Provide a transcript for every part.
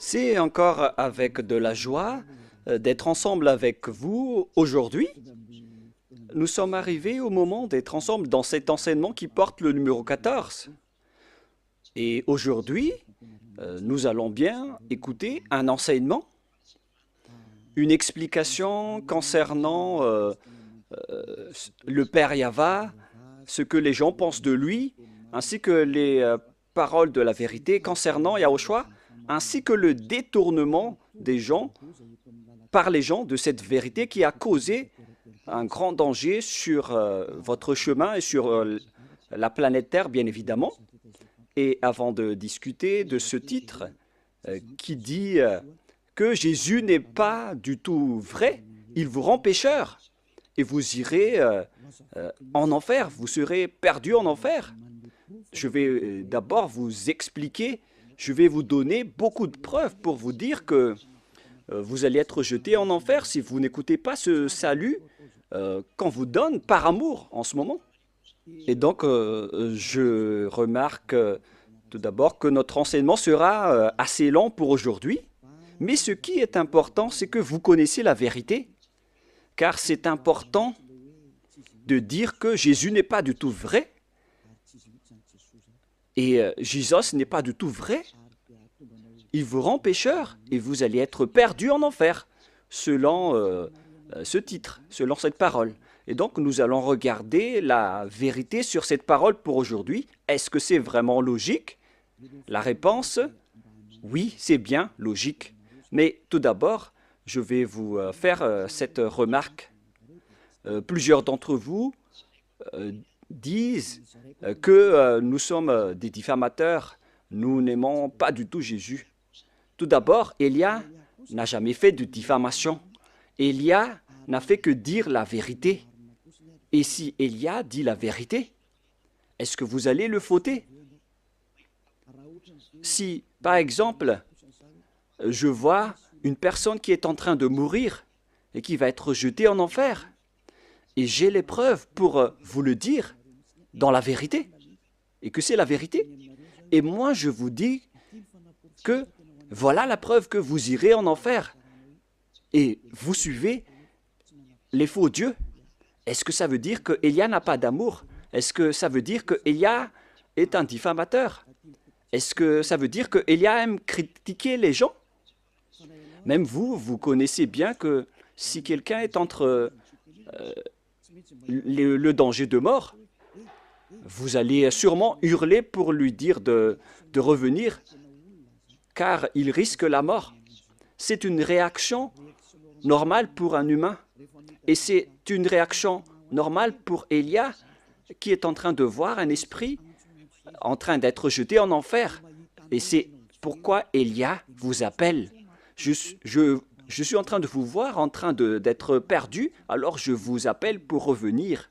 C'est encore avec de la joie d'être ensemble avec vous aujourd'hui. Nous sommes arrivés au moment d'être ensemble dans cet enseignement qui porte le numéro 14. Et aujourd'hui, nous allons bien écouter un enseignement, une explication concernant le Père Yahva, ce que les gens pensent de lui, ainsi que les paroles de la vérité concernant Yahushua, ainsi que le détournement des gens par les gens de cette vérité qui a causé un grand danger sur votre chemin et sur la planète Terre, bien évidemment. Et avant de discuter de ce titre qui dit que Jésus n'est pas du tout vrai, il vous rend pécheur et vous irez en enfer, vous serez perdu en enfer. Je vais d'abord vous expliquer, je vais vous donner beaucoup de preuves pour vous dire que vous allez être jeté en enfer si vous n'écoutez pas ce salut qu'on vous donne par amour en ce moment. Et donc, je remarque tout d'abord que notre enseignement sera assez lent pour aujourd'hui, mais ce qui est important, c'est que vous connaissez la vérité, car c'est important de dire que Jésus n'est pas du tout vrai, et Jésus n'est pas du tout vrai. Il vous rend pécheur, et vous allez être perdu en enfer, selon ce titre, selon cette parole. Et donc, nous allons regarder la vérité sur cette parole pour aujourd'hui. Est-ce que c'est vraiment logique? La réponse, oui, c'est bien logique. Mais tout d'abord, je vais vous faire cette remarque. Plusieurs d'entre vous disent que nous sommes des diffamateurs. Nous n'aimons pas du tout Jésus. Tout d'abord, Élia n'a jamais fait de diffamation. Élia n'a fait que dire la vérité. Et si Élia dit la vérité, est-ce que vous allez le fauter? Si, par exemple, je vois une personne qui est en train de mourir et qui va être jetée en enfer, et j'ai les preuves pour vous le dire dans la vérité, et que c'est la vérité, et moi je vous dis que voilà la preuve que vous irez en enfer, et vous suivez les faux dieux. Est-ce que ça veut dire que Élia n'a pas d'amour? Est-ce que ça veut dire que Élia est un diffamateur? Est-ce que ça veut dire que Élia aime critiquer les gens? Même vous, vous connaissez bien que si quelqu'un est entre le danger de mort, vous allez sûrement hurler pour lui dire de revenir, car il risque la mort. C'est une réaction normale pour un humain. Et c'est une réaction normale pour Élia qui est en train de voir un esprit en train d'être jeté en enfer. Et c'est pourquoi Élia vous appelle. Je suis en train de vous voir en train d'être perdu, alors je vous appelle pour revenir.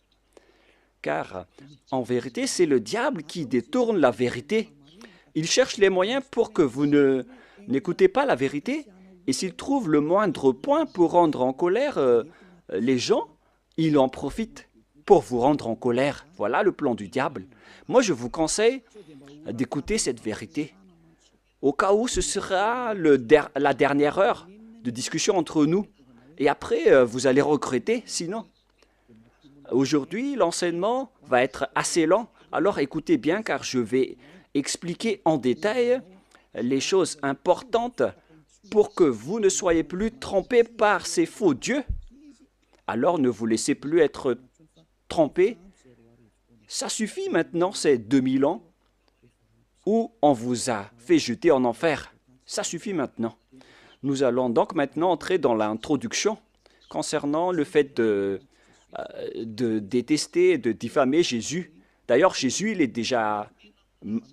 Car en vérité, c'est le diable qui détourne la vérité. Il cherche les moyens pour que vous n'écoutez pas la vérité. Et s'il trouve le moindre point pour rendre en colère les gens, il en profite pour vous rendre en colère. Voilà le plan du diable. Moi, je vous conseille d'écouter cette vérité. Au cas où ce sera la dernière heure de discussion entre nous. Et après, vous allez regretter, sinon. Aujourd'hui, l'enseignement va être assez lent. Alors écoutez bien, car je vais expliquer en détail les choses importantes pour que vous ne soyez plus trompés par ces faux dieux. Alors ne vous laissez plus être trompés. Ça suffit maintenant, ces 2000 ans où on vous a fait jeter en enfer. Ça suffit maintenant. Nous allons donc maintenant entrer dans l'introduction concernant le fait de détester, de diffamer Jésus. D'ailleurs, Jésus, il est déjà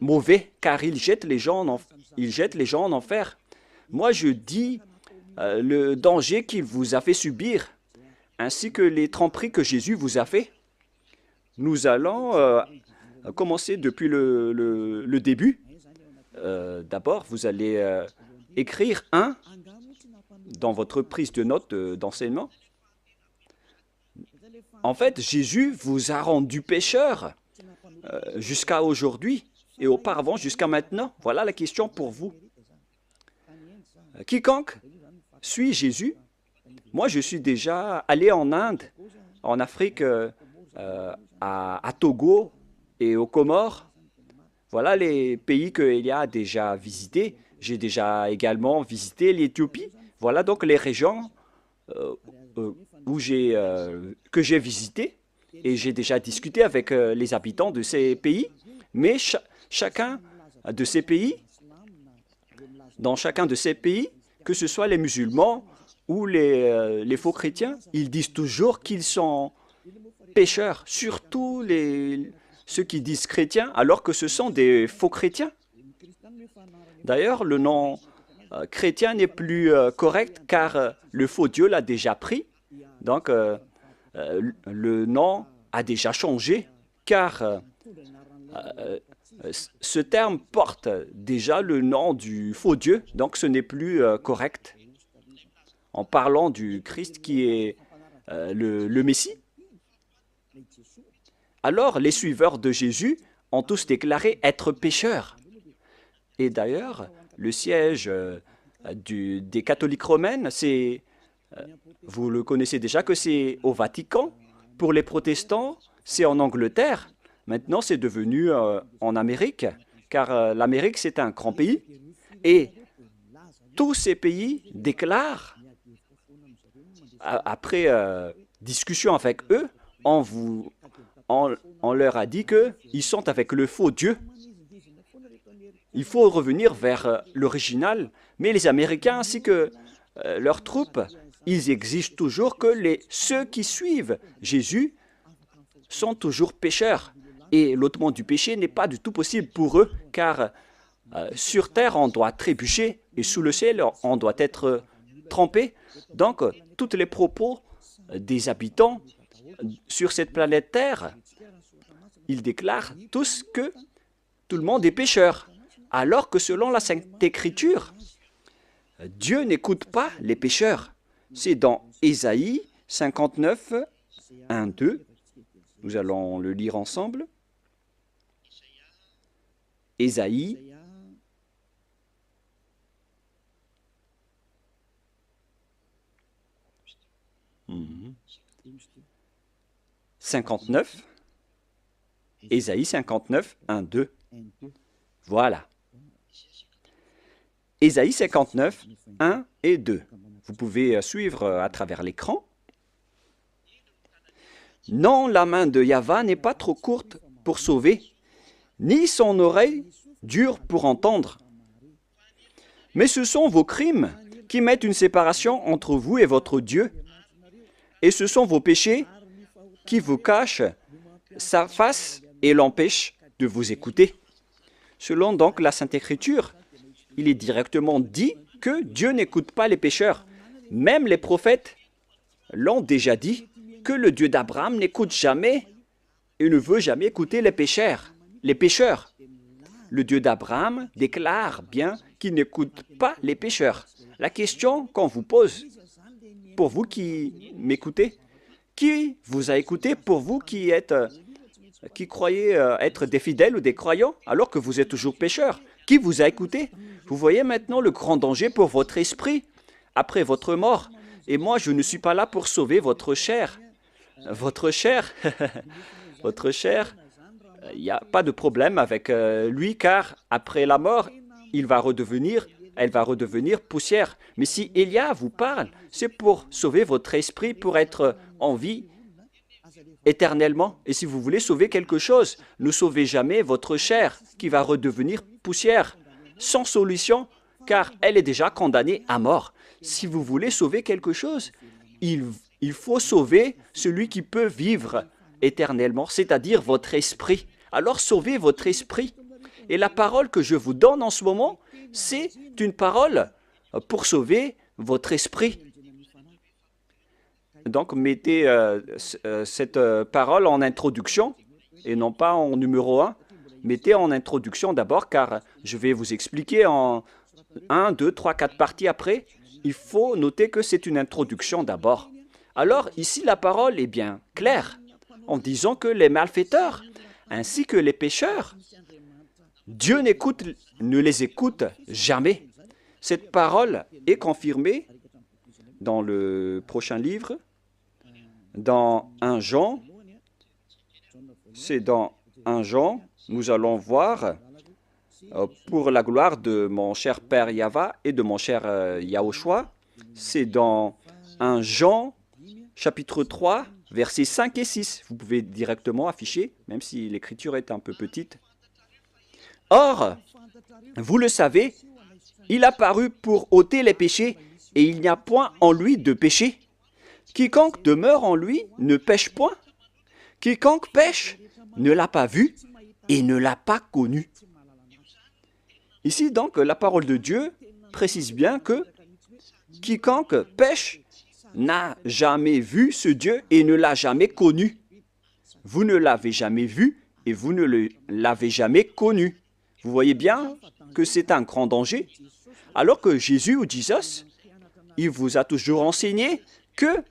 mauvais car il jette les gens en enfer. Moi, je dis le danger qu'il vous a fait subir, ainsi que les tromperies que Jésus vous a fait. Nous allons commencer depuis le début. D'abord, vous allez écrire 1 dans votre prise de notes d'enseignement. En fait, Jésus vous a rendu pécheur jusqu'à aujourd'hui et auparavant jusqu'à maintenant. Voilà la question pour vous. quiconque suit Jésus, moi je suis déjà allé en Inde, en Afrique, à Togo et aux Comores. Voilà les pays que Elia a déjà visités. J'ai déjà également visité l'Éthiopie. Voilà donc les régions euh, euh, que j'ai visitées et j'ai déjà discuté avec les habitants de ces pays. Mais chacun de ces pays, dans chacun de ces pays, que ce soit les musulmans ou les faux chrétiens, ils disent toujours qu'ils sont pécheurs, surtout ceux qui disent chrétiens, alors que ce sont des faux chrétiens. D'ailleurs, le nom chrétien n'est plus correct car le faux Dieu l'a déjà pris. Donc, le nom a déjà changé car ce terme porte déjà le nom du faux Dieu, donc ce n'est plus correct en parlant du Christ qui est le Messie. Alors, les suiveurs de Jésus ont tous déclaré être pécheurs. Et d'ailleurs, le siège des catholiques romaines, vous le connaissez déjà que c'est au Vatican. Pour les protestants, c'est en Angleterre. Maintenant, c'est devenu en Amérique, car l'Amérique, c'est un grand pays. Et tous ces pays déclarent, après discussion avec eux, on leur a dit qu'ils sont avec le faux Dieu. Il faut revenir vers l'original, mais les Américains ainsi que leurs troupes, ils exigent toujours que ceux qui suivent Jésus sont toujours pécheurs. Et l'ôtement du péché n'est pas du tout possible pour eux, car sur terre, on doit trébucher, et sous le ciel, on doit être trempé. Donc, tous les propos des habitants sur cette planète Terre, ils déclarent tous que tout le monde est pécheur. Alors que selon la Sainte Écriture, Dieu n'écoute pas les pécheurs. C'est dans Ésaïe 59, 1, 2. Nous allons le lire ensemble. Ésaïe 59. Ésaïe 59, 1, 2. Voilà. Ésaïe 59, 1 et 2. Vous pouvez suivre à travers l'écran. Non, la main de Yahva n'est pas trop courte pour sauver, ni son oreille dure pour entendre. Mais ce sont vos crimes qui mettent une séparation entre vous et votre Dieu, et ce sont vos péchés qui vous cachent sa face et l'empêchent de vous écouter. Selon donc la Sainte Écriture, il est directement dit que Dieu n'écoute pas les pécheurs. Même les prophètes l'ont déjà dit, que le Dieu d'Abraham n'écoute jamais et ne veut jamais écouter les pécheurs. Le Dieu d'Abraham déclare bien qu'il n'écoute pas les pécheurs. La question qu'on vous pose, pour vous qui m'écoutez, qui vous a écouté pour vous qui croyez être des fidèles ou des croyants alors que vous êtes toujours pécheurs? Qui vous a écouté? Vous voyez maintenant le grand danger pour votre esprit après votre mort. Et moi, je ne suis pas là pour sauver votre chair. Votre chair, il n'y a pas de problème avec lui car après la mort, elle va redevenir poussière. Mais si Élia vous parle, c'est pour sauver votre esprit, pour être en vie éternellement. Et si vous voulez sauver quelque chose, ne sauvez jamais votre chair qui va redevenir poussière, sans solution, car elle est déjà condamnée à mort. Si vous voulez sauver quelque chose, il faut sauver celui qui peut vivre éternellement, c'est-à-dire votre esprit. Alors sauvez votre esprit. Et la parole que je vous donne en ce moment, c'est une parole pour sauver votre esprit. Donc mettez cette parole en introduction et non pas en numéro 1. Mettez en introduction d'abord car je vais vous expliquer en 1, 2, 3, 4 parties après. Il faut noter que c'est une introduction d'abord. Alors ici la parole est bien claire en disant que les malfaiteurs ainsi que les pécheurs, Dieu ne les écoute jamais. Cette parole est confirmée dans le prochain livre, dans 1 Jean. C'est dans 1 Jean, nous allons voir, pour la gloire de mon cher Père Yava et de mon cher Yahushua, c'est dans 1 Jean, chapitre 3, versets 5 et 6. Vous pouvez directement afficher, même si l'écriture est un peu petite. Or, vous le savez, il a paru pour ôter les péchés, et il n'y a point en lui de péché. Quiconque demeure en lui ne pêche point. Quiconque pêche ne l'a pas vu et ne l'a pas connu. Ici, donc, la parole de Dieu précise bien que quiconque pêche n'a jamais vu ce Dieu et ne l'a jamais connu. Vous ne l'avez jamais vu et vous ne l'avez jamais connu. Vous voyez bien que c'est un grand danger. Alors que Jésus ou Jesus, il vous a toujours enseigné que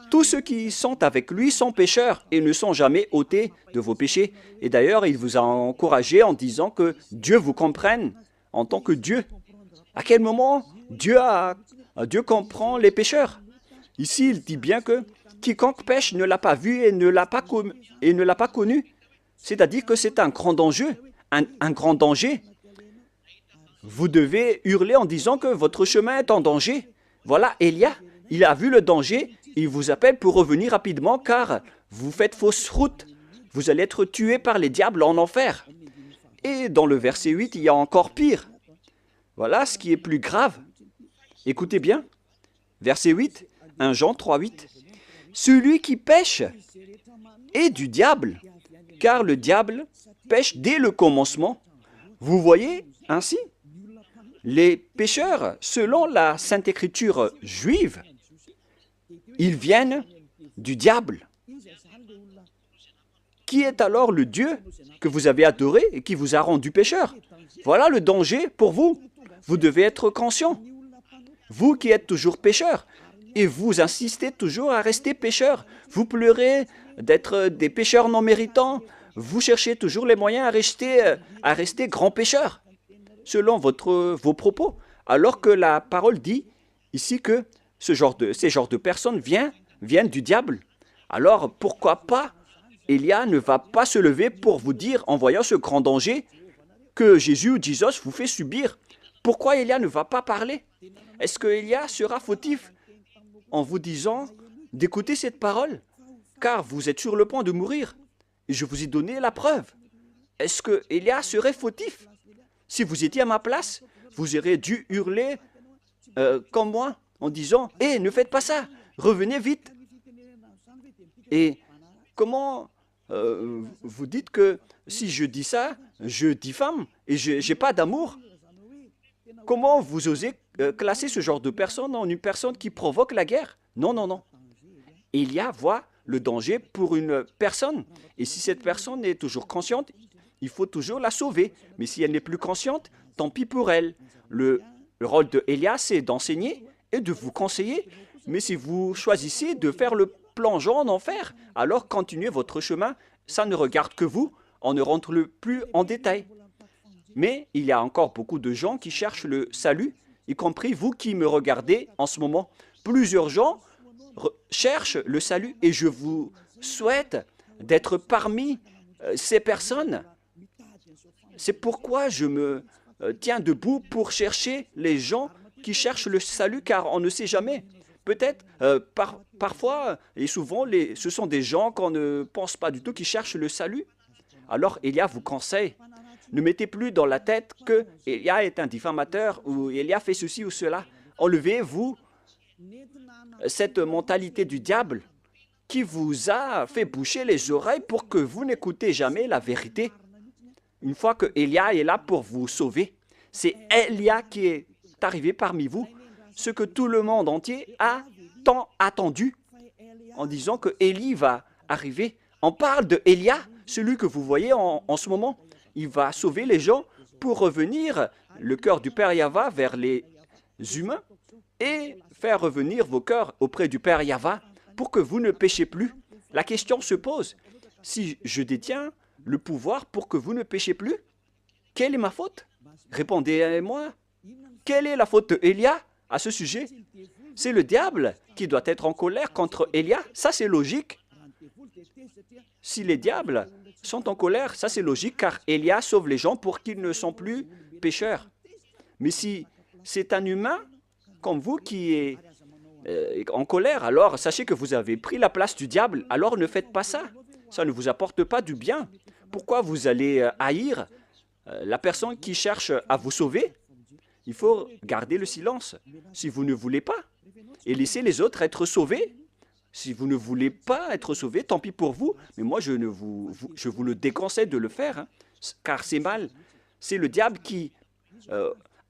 tous ceux qui sont avec lui sont pécheurs et ne sont jamais ôtés de vos péchés. Et d'ailleurs, il vous a encouragé en disant que Dieu vous comprenne en tant que Dieu. À quel moment Dieu comprend les pécheurs? Ici, il dit bien que quiconque pêche ne l'a pas vu et ne l'a pas connu. C'est-à-dire que c'est un grand danger. Un grand danger. Vous devez hurler en disant que votre chemin est en danger. Voilà, Élia, il a vu le danger, il vous appelle pour revenir rapidement car vous faites fausse route. Vous allez être tué par les diables en enfer. Et dans le verset 8, il y a encore pire. Voilà ce qui est plus grave. Écoutez bien, verset 8, 1 Jean 3, 8. Celui qui pêche est du diable, car le diable pêche dès le commencement. Vous voyez ainsi, les pécheurs, selon la Sainte Écriture juive, ils viennent du diable. Qui est alors le Dieu que vous avez adoré et qui vous a rendu pécheur? Voilà le danger pour vous. Vous devez être conscient. Vous qui êtes toujours pécheur, et vous insistez toujours à rester pécheur. Vous pleurez d'être des pécheurs non méritants. Vous cherchez toujours les moyens à rester grand pécheur, selon vos propos. Alors que la parole dit ici que ces genres de personnes viennent du diable. Alors pourquoi pas Élia ne va pas se lever pour vous dire, en voyant ce grand danger, que Jésus ou Jesus vous fait subir? Pourquoi Élia ne va pas parler? Est-ce que Élia sera fautif en vous disant d'écouter cette parole? Car vous êtes sur le point de mourir. Et je vous ai donné la preuve. Est-ce que Élia serait fautif? Si vous étiez à ma place, vous auriez dû hurler comme moi, en disant « Hé, ne faites pas ça, revenez vite !» Et comment vous dites que si je dis ça, je diffame et je n'ai pas d'amour? Comment vous osez classer ce genre de personne en une personne qui provoque la guerre? Non, non, non. Élia voit le danger pour une personne. Et si cette personne est toujours consciente, il faut toujours la sauver. Mais si elle n'est plus consciente, tant pis pour elle. Le rôle de Élia, c'est d'enseigner et de vous conseiller. Mais si vous choisissez de faire le plongeon en enfer, alors continuez votre chemin. Ça ne regarde que vous. On ne rentre plus en détail. Mais il y a encore beaucoup de gens qui cherchent le salut, y compris vous qui me regardez en ce moment. Plusieurs gens cherchent le salut et je vous souhaite d'être parmi ces personnes. C'est pourquoi je me tiens debout pour chercher les gens qui cherchent le salut, car on ne sait jamais. Peut-être, parfois et souvent, ce sont des gens qu'on ne pense pas du tout qui cherchent le salut. Alors, Élia vous conseille, ne mettez plus dans la tête que Élia est un diffamateur ou Élia fait ceci ou cela. Enlevez-vous cette mentalité du diable qui vous a fait boucher les oreilles pour que vous n'écoutez jamais la vérité. Une fois que Élia est là pour vous sauver, c'est Élia qui est arrivé parmi vous, ce que tout le monde entier a tant attendu, en disant que Élie va arriver. On parle de Élia, celui que vous voyez en ce moment. Il va sauver les gens pour revenir le cœur du Père Yahva vers les humains et faire revenir vos cœurs auprès du Père Yahva pour que vous ne péchez plus. La question se pose, si je détiens le pouvoir pour que vous ne péchez plus, quelle est ma faute? Répondez-moi Quelle est la faute d'Élia à ce sujet? C'est le diable qui doit être en colère contre Élia. Ça, c'est logique. Si les diables sont en colère, ça c'est logique, car Élia sauve les gens pour qu'ils ne sont plus pécheurs. Mais si c'est un humain comme vous qui est en colère, alors sachez que vous avez pris la place du diable, alors ne faites pas ça. Ça ne vous apporte pas du bien. Pourquoi vous allez haïr la personne qui cherche à vous sauver? Il faut garder le silence si vous ne voulez pas et laisser les autres être sauvés. Si vous ne voulez pas être sauvé, tant pis pour vous, mais moi je vous le déconseille de le faire, hein, car c'est mal. C'est le diable qui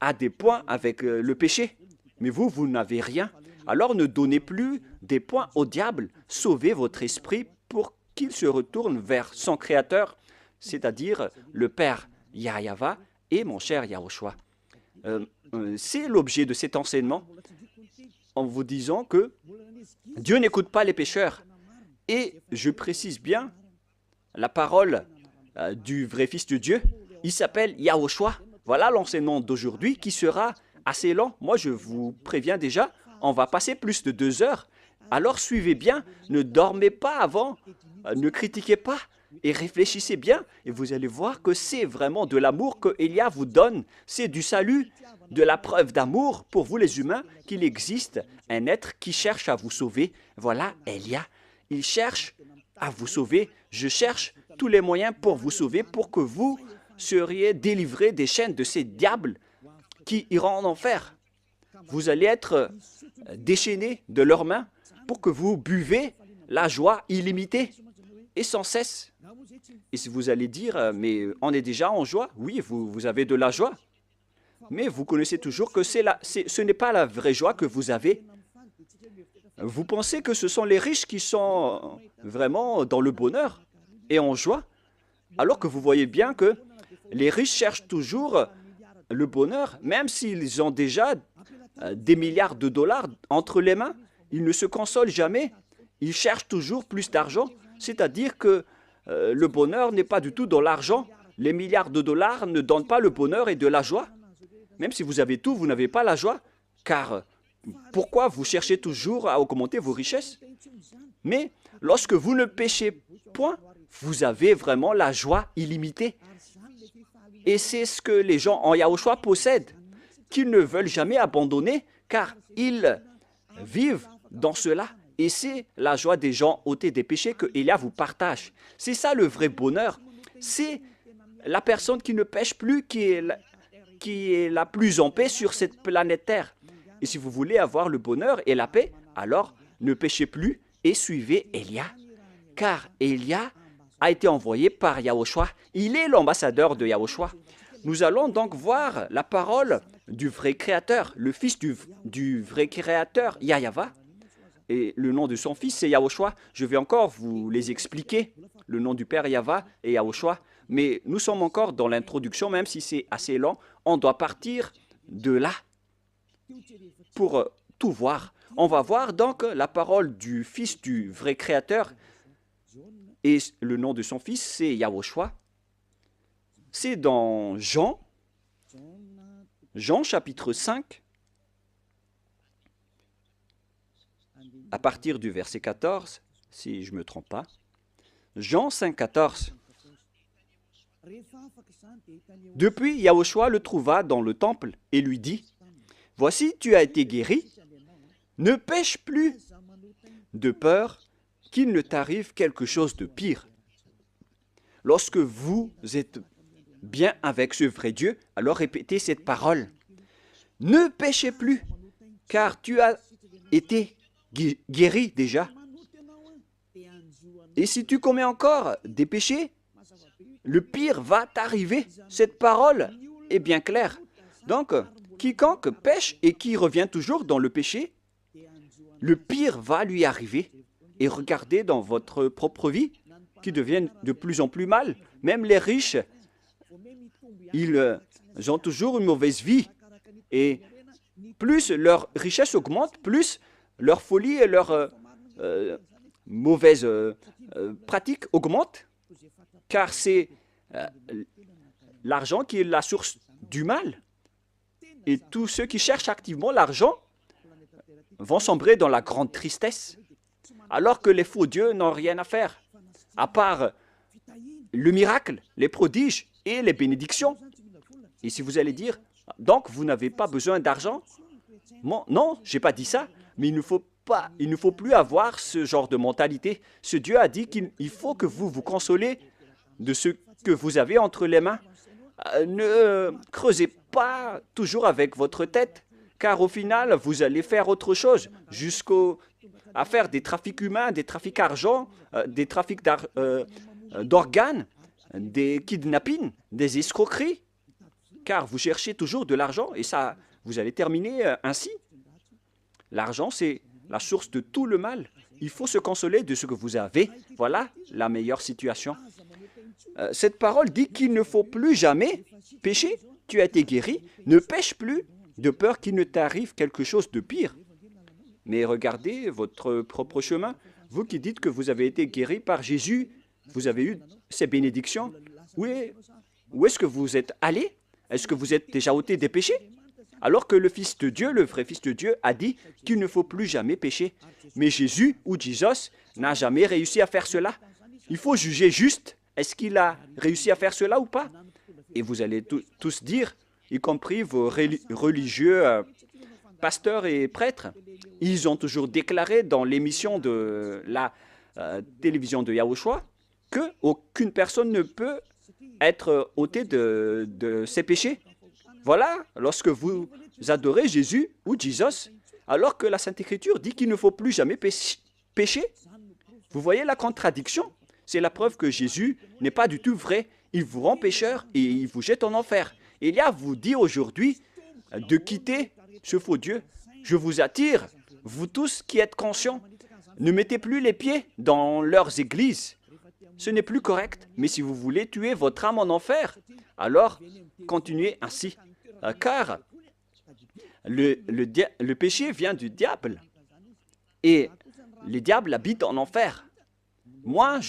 a des points avec le péché, mais vous n'avez rien. Alors ne donnez plus des points au diable, sauvez votre esprit pour qu'il se retourne vers son Créateur, c'est-à-dire le Père Yahweh et mon cher Yahushua. C'est l'objet de cet enseignement, en vous disant que Dieu n'écoute pas les pécheurs. Et je précise bien la parole du vrai Fils de Dieu. Il s'appelle Yahushua. Voilà l'enseignement d'aujourd'hui qui sera assez lent. Moi, je vous préviens déjà, on va passer plus de 2 heures. Alors suivez bien, ne dormez pas avant, ne critiquez pas et réfléchissez bien. Et vous allez voir que c'est vraiment de l'amour que Élia vous donne. C'est du salut, de la preuve d'amour pour vous les humains qu'il existe un être qui cherche à vous sauver. Voilà Élia, il cherche à vous sauver. Je cherche tous les moyens pour vous sauver, pour que vous seriez délivrés des chaînes de ces diables qui iront en enfer. Vous allez être déchaînés de leurs mains pour que vous buvez la joie illimitée et sans cesse. Et si vous allez dire, mais on est déjà en joie, oui, vous avez de la joie. Mais vous connaissez toujours que ce n'est pas la vraie joie que vous avez. Vous pensez que ce sont les riches qui sont vraiment dans le bonheur et en joie, alors que vous voyez bien que les riches cherchent toujours le bonheur, même s'ils ont déjà des milliards de dollars entre les mains, ils ne se consolent jamais. Ils cherchent toujours plus d'argent, c'est-à-dire que le bonheur n'est pas du tout dans l'argent. Les milliards de dollars ne donnent pas le bonheur et de la joie. Même si vous avez tout, vous n'avez pas la joie, car pourquoi vous cherchez toujours à augmenter vos richesses? Mais lorsque vous ne péchez point, vous avez vraiment la joie illimitée. Et c'est ce que les gens en Yahushua possèdent, qu'ils ne veulent jamais abandonner, car ils vivent dans cela. Et c'est la joie des gens ôtés des péchés que Élia vous partage. C'est ça le vrai bonheur. C'est la personne qui ne pêche plus, qui est la plus en paix sur cette planète Terre. Et si vous voulez avoir le bonheur et la paix, alors ne péchez plus et suivez Élia. Car Élia a été envoyé par Yahushua. Il est l'ambassadeur de Yahushua. Nous allons donc voir la parole du vrai Créateur, le Fils du vrai Créateur, Yahweh. Et le nom de son Fils, c'est Yahushua. Je vais encore vous les expliquer, le nom du Père Yahweh et Yahushua. Mais nous sommes encore dans l'introduction, même si c'est assez lent. On doit partir de là pour tout voir. On va voir donc la parole du Fils du vrai Créateur. Et le nom de son Fils, c'est Yahushua. C'est dans Jean chapitre 5, à partir du verset 14, si je ne me trompe pas. Jean 5, 14. Depuis, Yahushua le trouva dans le temple et lui dit, « Voici, tu as été guéri, ne pêche plus, de peur qu'il ne t'arrive quelque chose de pire. » Lorsque vous êtes bien avec ce vrai Dieu, alors répétez cette parole. « Ne péchez plus, car tu as été guéri déjà. Et si tu commets encore des péchés, le pire va t'arriver. » Cette parole est bien claire. Donc, quiconque pêche et qui revient toujours dans le péché, le pire va lui arriver. Et regardez dans votre propre vie, qui devient de plus en plus mal. Même les riches, ils ont toujours une mauvaise vie. Et plus leur richesse augmente, plus leur folie et leur mauvaise pratique augmentent. Car c'est l'argent qui est la source du mal. Et tous ceux qui cherchent activement l'argent vont sombrer dans la grande tristesse, alors que les faux dieux n'ont rien à faire, à part le miracle, les prodiges et les bénédictions. Et si vous allez dire, donc vous n'avez pas besoin d'argent? Non, je n'ai pas dit ça, mais il ne faut plus avoir ce genre de mentalité. Ce Dieu a dit qu'il faut que vous vous consolez de ce que vous avez entre les mains. Ne creusez pas toujours avec votre tête, car au final, vous allez faire autre chose, jusqu'à faire des trafics humains, des trafics d'argent, des trafics d'organes, des kidnappings, des escroqueries, car vous cherchez toujours de l'argent et ça, vous allez terminer ainsi. L'argent, c'est la source de tout le mal. Il faut se consoler de ce que vous avez. Voilà la meilleure situation. Cette parole dit qu'il ne faut plus jamais pécher. Tu as été guéri, ne pêche plus, de peur qu'il ne t'arrive quelque chose de pire. Mais regardez votre propre chemin. Vous qui dites que vous avez été guéri par Jésus, vous avez eu ces bénédictions. Où est-ce que vous êtes allé? Est-ce que vous êtes déjà ôté des péchés? Alors que le Fils de Dieu, le vrai Fils de Dieu, a dit qu'il ne faut plus jamais pécher. Mais Jésus ou Jesus n'a jamais réussi à faire cela. Il faut juger juste. Est-ce qu'il a réussi à faire cela ou pas? Et vous allez tous dire, y compris vos religieux pasteurs et prêtres, ils ont toujours déclaré dans l'émission de la télévision de Yahushua qu'aucune personne ne peut être ôtée de ses péchés. Voilà, lorsque vous adorez Jésus ou Jesus, alors que la Sainte Écriture dit qu'il ne faut plus jamais pécher. Vous voyez la contradiction? C'est la preuve que Jésus n'est pas du tout vrai. Il vous rend pécheur et il vous jette en enfer. Élia vous dit aujourd'hui de quitter ce faux Dieu. Je vous attire, vous tous qui êtes conscients, ne mettez plus les pieds dans leurs églises. Ce n'est plus correct, mais si vous voulez tuer votre âme en enfer, alors continuez ainsi. Car le péché vient du diable et les diables habitent en enfer. Moi,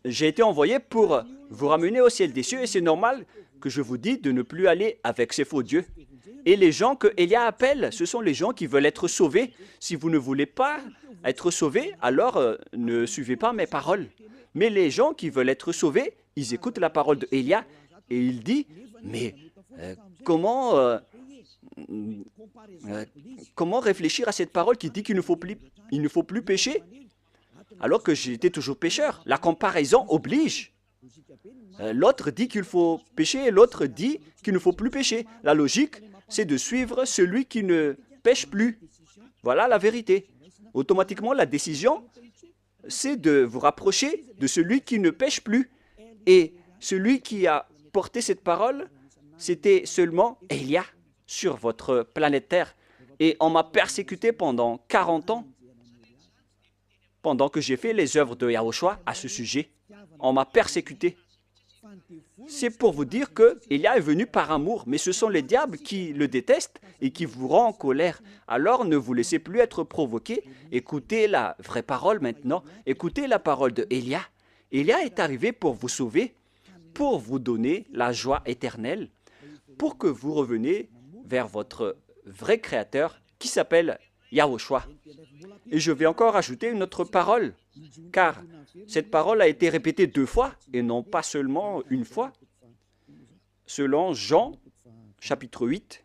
j'ai été envoyé pour vous ramener au ciel des cieux et c'est normal que je vous dise de ne plus aller avec ces faux dieux. Et les gens que Élia appelle, ce sont les gens qui veulent être sauvés. Si vous ne voulez pas être sauvés, alors ne suivez pas mes paroles. Mais les gens qui veulent être sauvés, ils écoutent la parole d'Élia et il dit, mais comment réfléchir à cette parole qui dit qu'il ne faut plus pécher alors que j'étais toujours pécheur? La comparaison oblige. L'autre dit qu'il faut pécher et l'autre dit qu'il ne faut plus pécher. La logique, c'est de suivre celui qui ne pêche plus. Voilà la vérité. Automatiquement, la décision, c'est de vous rapprocher de celui qui ne pêche plus. Et celui qui a porté cette parole, c'était seulement Élia sur votre planète Terre. Et on m'a persécuté pendant 40 ans, pendant que j'ai fait les œuvres de Yahushua à ce sujet. On m'a persécuté. C'est pour vous dire que Élia est venu par amour, mais ce sont les diables qui le détestent et qui vous rendent en colère. Alors ne vous laissez plus être provoqué. Écoutez la vraie parole maintenant. Écoutez la parole de Élia. Élia est arrivé pour vous sauver, pour vous donner la joie éternelle, pour que vous reveniez vers votre vrai Créateur qui s'appelle Yahushua. Et je vais encore ajouter une autre parole, car cette parole a été répétée 2 fois et non pas seulement une fois. Selon Jean, chapitre 8,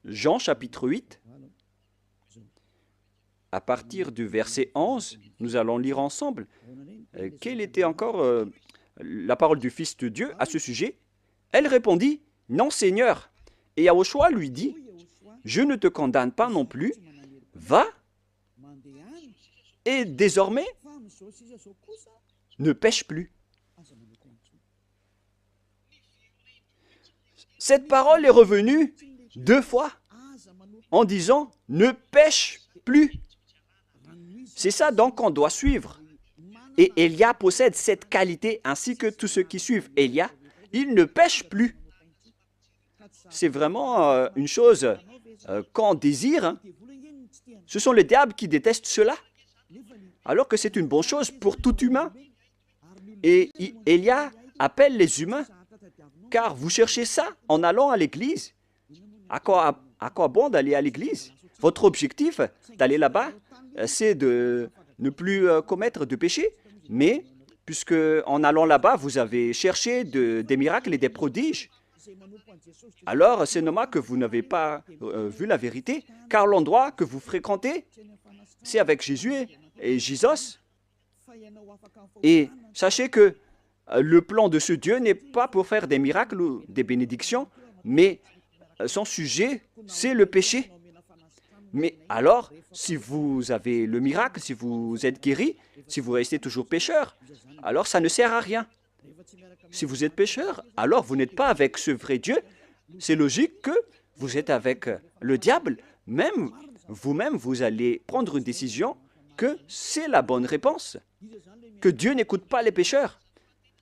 Jean, chapitre 8, à partir du verset 11, nous allons lire ensemble. Quelle était encore la parole du Fils de Dieu à ce sujet? Elle répondit, « Non, Seigneur. » Et Yahushua lui dit, « Je ne te condamne pas non plus. Va, et désormais, ne pêche plus. » Cette parole est revenue 2 fois en disant « Ne pêche plus ». C'est ça donc qu'on doit suivre. Et Élia possède cette qualité ainsi que tous ceux qui suivent Élia. Il ne pêche plus. C'est vraiment une chose qu'on désire. Hein. Ce sont les diables qui détestent cela. Alors que c'est une bonne chose pour tout humain. Et Élia appelle les humains. Car vous cherchez ça en allant à l'église. À quoi bon d'aller à l'église? Votre objectif d'aller là-bas, c'est de ne plus commettre de péché. Mais puisque en allant là-bas, vous avez cherché des miracles et des prodiges, alors c'est normal que vous n'avez pas vu la vérité, car l'endroit que vous fréquentez, c'est avec Jésus et Jésus. Et sachez que le plan de ce Dieu n'est pas pour faire des miracles ou des bénédictions, mais son sujet, c'est le péché. Mais alors, si vous avez le miracle, si vous êtes guéri, si vous restez toujours pécheur, alors ça ne sert à rien. Si vous êtes pécheur, alors vous n'êtes pas avec ce vrai Dieu. C'est logique que vous êtes avec le diable. Même vous-même, vous allez prendre une décision que c'est la bonne réponse, que Dieu n'écoute pas les pécheurs.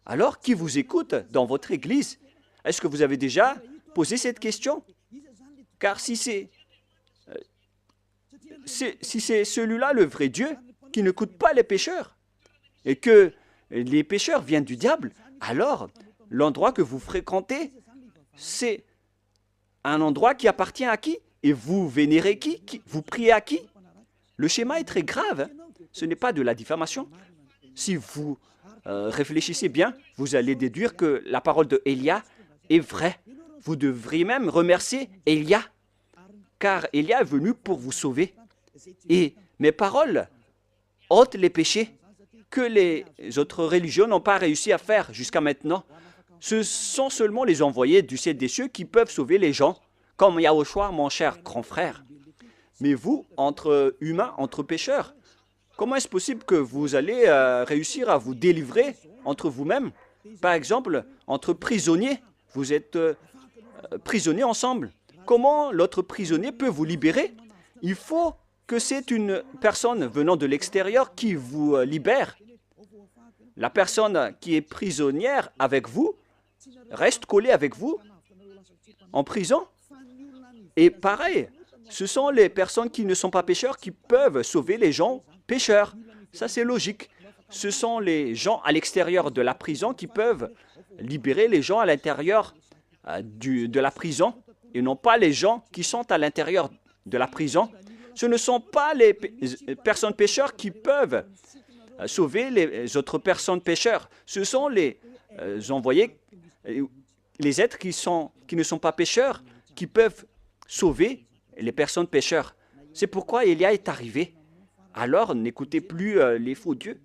Alors, qui vous écoute dans votre église? Est-ce que vous avez déjà posé cette question? Car si c'est celui-là le vrai Dieu qui n'écoute pas les pécheurs et que les pécheurs viennent du diable, alors l'endroit que vous fréquentez, c'est un endroit qui appartient à qui? Et vous vénérez qui? Vous priez à qui? Le schéma est très grave. Ce n'est pas de la diffamation. Si vous réfléchissez bien, vous allez déduire que la parole de Élia est vraie. Vous devriez même remercier Élia, car Élia est venu pour vous sauver. Et mes paroles ôtent les péchés que les autres religions n'ont pas réussi à faire jusqu'à maintenant. Ce sont seulement les envoyés du ciel des cieux qui peuvent sauver les gens, comme Yahushua, mon cher grand frère. Mais vous, entre humains, entre pécheurs, comment est-ce possible que vous allez réussir à vous délivrer entre vous-mêmes? Par exemple, entre prisonniers, vous êtes prisonniers ensemble. Comment l'autre prisonnier peut vous libérer? Il faut que c'est une personne venant de l'extérieur qui vous libère. La personne qui est prisonnière avec vous reste collée avec vous en prison. Et pareil, ce sont les personnes qui ne sont pas pécheurs qui peuvent sauver les gens pécheurs. Ça, c'est logique. Ce sont les gens à l'extérieur de la prison qui peuvent libérer les gens à l'intérieur de la prison et non pas les gens qui sont à l'intérieur de la prison. Ce ne sont pas les personnes pécheurs qui peuvent sauver les autres personnes pécheurs. Ce sont les envoyés, les êtres qui ne sont pas pécheurs, qui peuvent sauver les personnes pécheurs. C'est pourquoi Élia est arrivé. Alors, n'écoutez plus les faux dieux,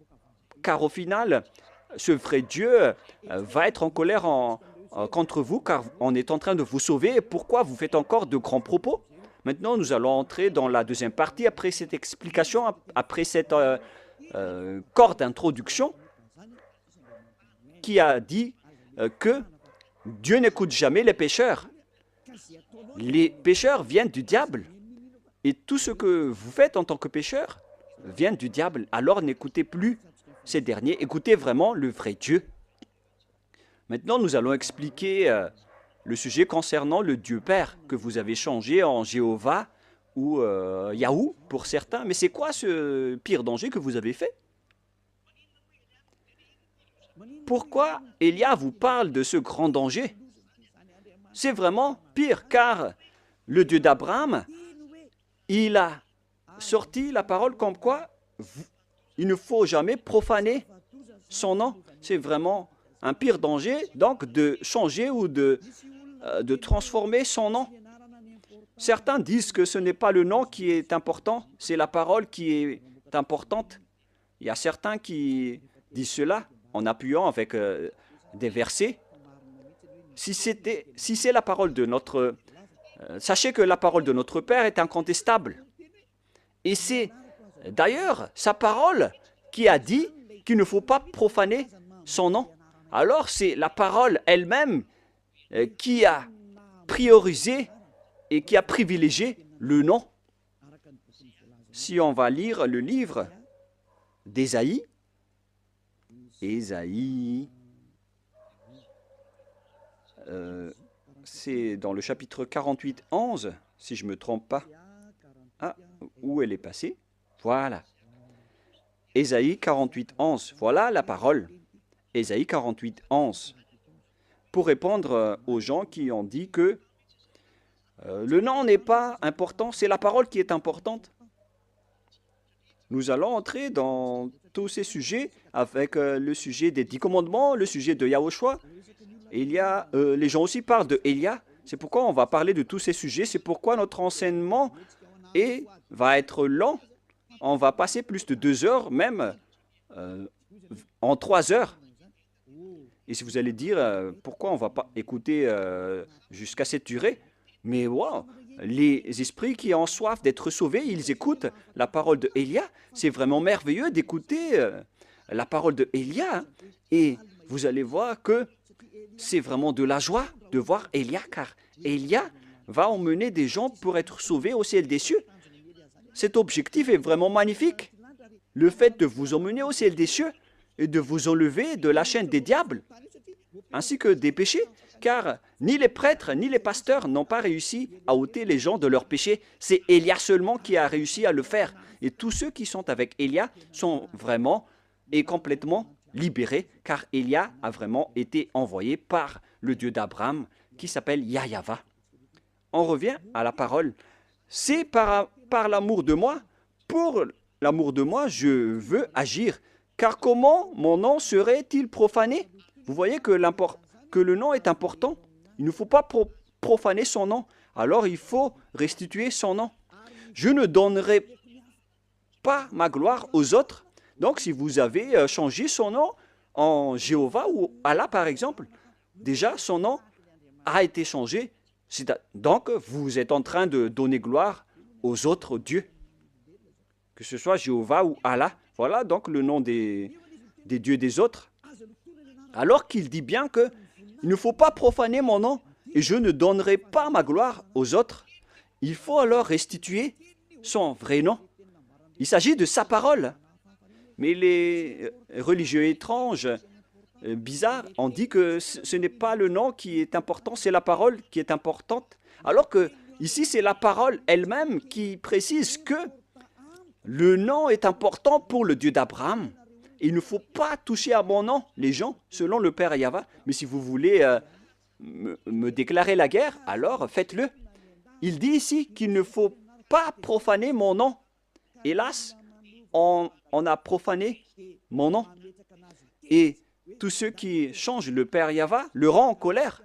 car au final, ce vrai Dieu va être en colère contre vous, car on est en train de vous sauver. Pourquoi vous faites encore de grands propos? Maintenant, nous allons entrer dans la deuxième partie, après cette explication, après cette corps d'introduction, qui a dit que Dieu n'écoute jamais les pécheurs. Les pécheurs viennent du diable. Et tout ce que vous faites en tant que pécheur vient du diable. Alors n'écoutez plus ces derniers, écoutez vraiment le vrai Dieu. Maintenant, nous allons expliquer le sujet concernant le Dieu Père que vous avez changé en Jéhovah ou Yahou pour certains. Mais c'est quoi ce pire danger que vous avez fait? Pourquoi Élia vous parle de ce grand danger? C'est vraiment pire, car le Dieu d'Abraham, il a sorti la parole comme quoi il ne faut jamais profaner son nom. C'est vraiment un pire danger, donc, de changer ou de transformer son nom. Certains disent que ce n'est pas le nom qui est important, c'est la parole qui est importante. Il y a certains qui disent cela en appuyant avec des versets. Si c'est la parole de notre... sachez que la parole de notre Père est incontestable. Et c'est d'ailleurs sa parole qui a dit qu'il ne faut pas profaner son nom. Alors c'est la parole elle-même qui a priorisé et qui a privilégié le nom. Si on va lire le livre d'Ésaïe, c'est dans le chapitre 48, 11, si je ne me trompe pas. Ah, où elle est passée? Voilà. Ésaïe 48, 11. Voilà la parole. Ésaïe 48, 11. Pour répondre aux gens qui ont dit que Le nom n'est pas important, c'est la parole qui est importante. Nous allons entrer dans tous ces sujets avec le sujet des 10 commandements, le sujet de Yahushua. Les gens aussi parlent de Elia. C'est pourquoi on va parler de tous ces sujets. C'est pourquoi notre enseignement va être lent. On va passer plus de 2 heures, même en 3 heures. Et si vous allez dire pourquoi on ne va pas écouter jusqu'à cette durée, mais wow, les esprits qui ont soif d'être sauvés, ils écoutent la parole de Elia. C'est vraiment merveilleux d'écouter la parole de Elia. Hein. Et vous allez voir que c'est vraiment de la joie de voir Elia, car Elia va emmener des gens pour être sauvés au ciel des cieux. Cet objectif est vraiment magnifique. Le fait de vous emmener au ciel des cieux et de vous enlever de la chaîne des diables, ainsi que des péchés, car ni les prêtres ni les pasteurs n'ont pas réussi à ôter les gens de leurs péchés. C'est Élia seulement qui a réussi à le faire. Et tous ceux qui sont avec Élia sont vraiment et complètement libérés, car Élia a vraiment été envoyé par le Dieu d'Abraham, qui s'appelle Yahweh. On revient à la parole. C'est par l'amour de moi, pour l'amour de moi, je veux agir. Car comment mon nom serait-il profané? Vous voyez que le nom est important. Il ne faut pas profaner son nom. Alors il faut restituer son nom. Je ne donnerai pas ma gloire aux autres. Donc si vous avez changé son nom en Jéhovah ou Allah par exemple, déjà son nom a été changé. Donc vous êtes en train de donner gloire aux autres dieux. Que ce soit Jéhovah ou Allah. Voilà donc le nom des dieux des autres. Alors qu'il dit bien que il ne faut pas profaner mon nom et je ne donnerai pas ma gloire aux autres. Il faut alors restituer son vrai nom. Il s'agit de sa parole. Mais les religieux étranges, bizarres, ont dit que ce n'est pas le nom qui est important, c'est la parole qui est importante. Alors que ici, c'est la parole elle-même qui précise que le nom est important pour le Dieu d'Abraham. Il ne faut pas toucher à mon nom, les gens, selon le Père Yahweh. Mais si vous voulez me déclarer la guerre, alors faites-le. Il dit ici qu'il ne faut pas profaner mon nom. Hélas, on a profané mon nom. Et tous ceux qui changent le Père Yahweh le rend en colère.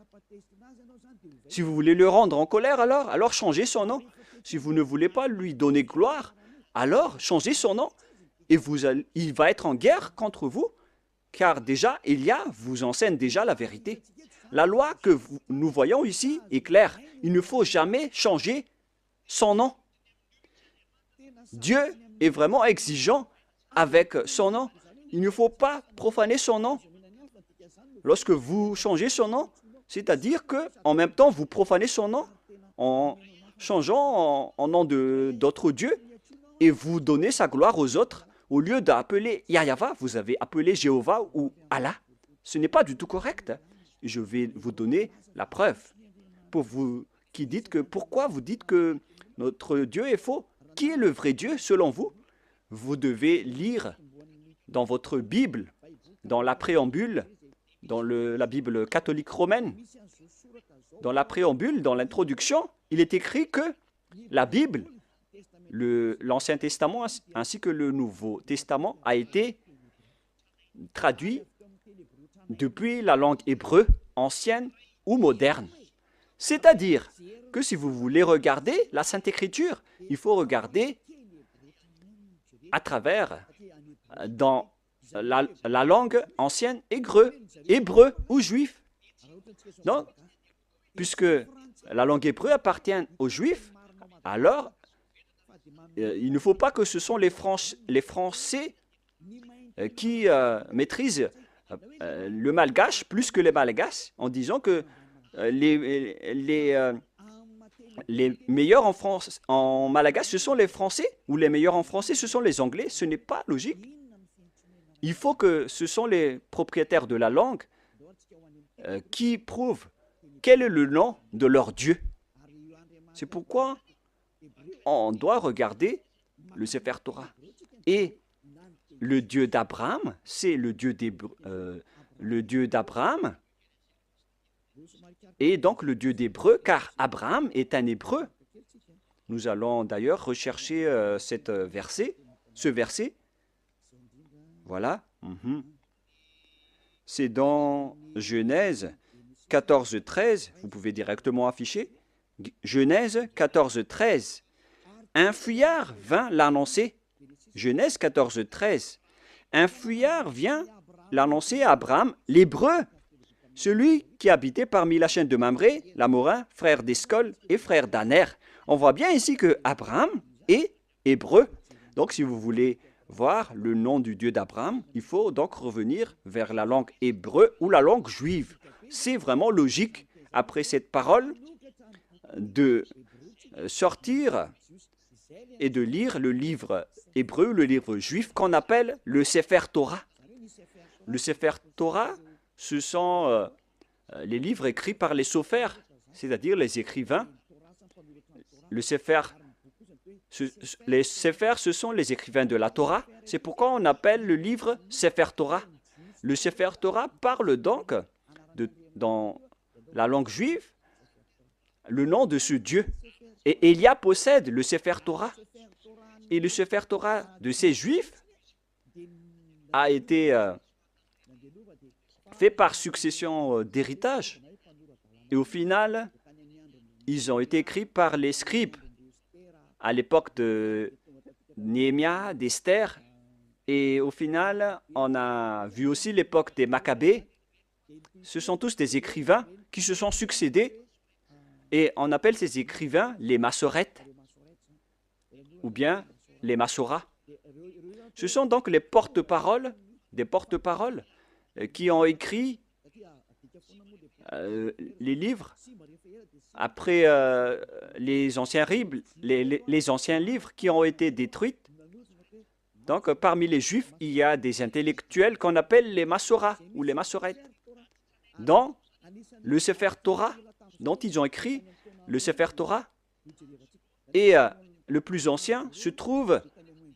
Si vous voulez le rendre en colère, alors changez son nom. Si vous ne voulez pas lui donner gloire, alors changez son nom. Et il va être en guerre contre vous, car déjà, Élia vous enseigne déjà la vérité. La loi que nous voyons ici est claire. Il ne faut jamais changer son nom. Dieu est vraiment exigeant avec son nom. Il ne faut pas profaner son nom. Lorsque vous changez son nom, c'est-à-dire qu'en même temps, vous profanez son nom en changeant en nom d'autres dieux et vous donnez sa gloire aux autres. Au lieu d'appeler Yahweh, vous avez appelé Jéhovah ou Allah. Ce n'est pas du tout correct. Je vais vous donner la preuve. Pour vous qui dites que, pourquoi vous dites que notre Dieu est faux? Qui est le vrai Dieu selon vous? Vous devez lire dans votre Bible, dans la préambule, dans la Bible catholique romaine, dans la préambule, dans l'introduction, il est écrit que la Bible, l'Ancien Testament ainsi que le Nouveau Testament a été traduit depuis la langue hébreu ancienne ou moderne. C'est-à-dire que si vous voulez regarder la Sainte Écriture, il faut regarder à travers dans la langue ancienne hébreu ou juif. Donc, puisque la langue hébreu appartient aux juifs, alors il ne faut pas que ce sont les Français qui maîtrisent le malgache plus que les malgaches en disant que les meilleurs en malgache, ce sont les Français, ou les meilleurs en français, ce sont les Anglais. Ce n'est pas logique. Il faut que ce sont les propriétaires de la langue qui prouvent quel est le nom de leur Dieu. C'est pourquoi on doit regarder le Sefer Torah. Et le Dieu d'Abraham, c'est le Dieu d'Abraham, est donc le Dieu d'Hébreu, car Abraham est un Hébreu. Nous allons d'ailleurs rechercher ce verset. Voilà. C'est dans Genèse 14, 13. Vous pouvez directement afficher. Genèse 14, 13. Un fuyard vint l'annoncer. Genèse 14, 13. Un fuyard vient l'annoncer à Abraham, l'Hébreu, celui qui habitait parmi la chaîne de Mamré, l'Amorin, frère d'Escol et frère d'Aner. On voit bien ici que Abraham est hébreu. Donc, si vous voulez voir le nom du Dieu d'Abraham, il faut donc revenir vers la langue hébreu ou la langue juive. C'est vraiment logique, après cette parole, de sortir et de lire le livre hébreu, le livre juif, qu'on appelle le Sefer Torah. Le Sefer Torah, ce sont les livres écrits par les sophères, c'est-à-dire les écrivains. Les séphères, ce sont les écrivains de la Torah. C'est pourquoi on appelle le livre Sefer Torah. Le Sefer Torah parle donc, dans la langue juive, le nom de ce Dieu. Et Élia possède le Sefer Torah. Et le Sefer Torah de ces Juifs a été fait par succession d'héritage. Et au final, ils ont été écrits par les scribes à l'époque de Néhémia, d'Esther. Et au final, on a vu aussi l'époque des Maccabées. Ce sont tous des écrivains qui se sont succédés. Et on appelle ces écrivains les Massorètes ou bien les Massoras. Ce sont donc les porte-paroles, des porte-paroles qui ont écrit les livres après les anciens livres qui ont été détruits. Donc, parmi les Juifs, il y a des intellectuels qu'on appelle les Massoras ou les Massorètes. Dans le Sefer Torah, dont ils ont écrit le Sefer Torah, et le plus ancien se trouve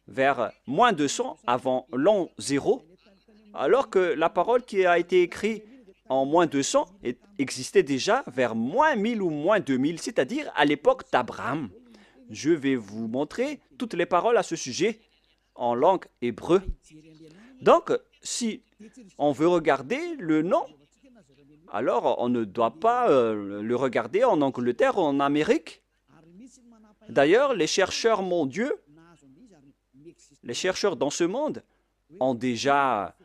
vers moins 200 avant l'an 0, alors que la parole qui a été écrite en moins 200 existait déjà vers moins 1000 ou moins 2000, c'est-à-dire à l'époque d'Abraham. Je vais vous montrer toutes les paroles à ce sujet en langue hébreu. Donc, si on veut regarder le nom, alors on ne doit pas le regarder en Angleterre ou en Amérique. D'ailleurs, les chercheurs mondiaux, les chercheurs dans ce monde ont déjà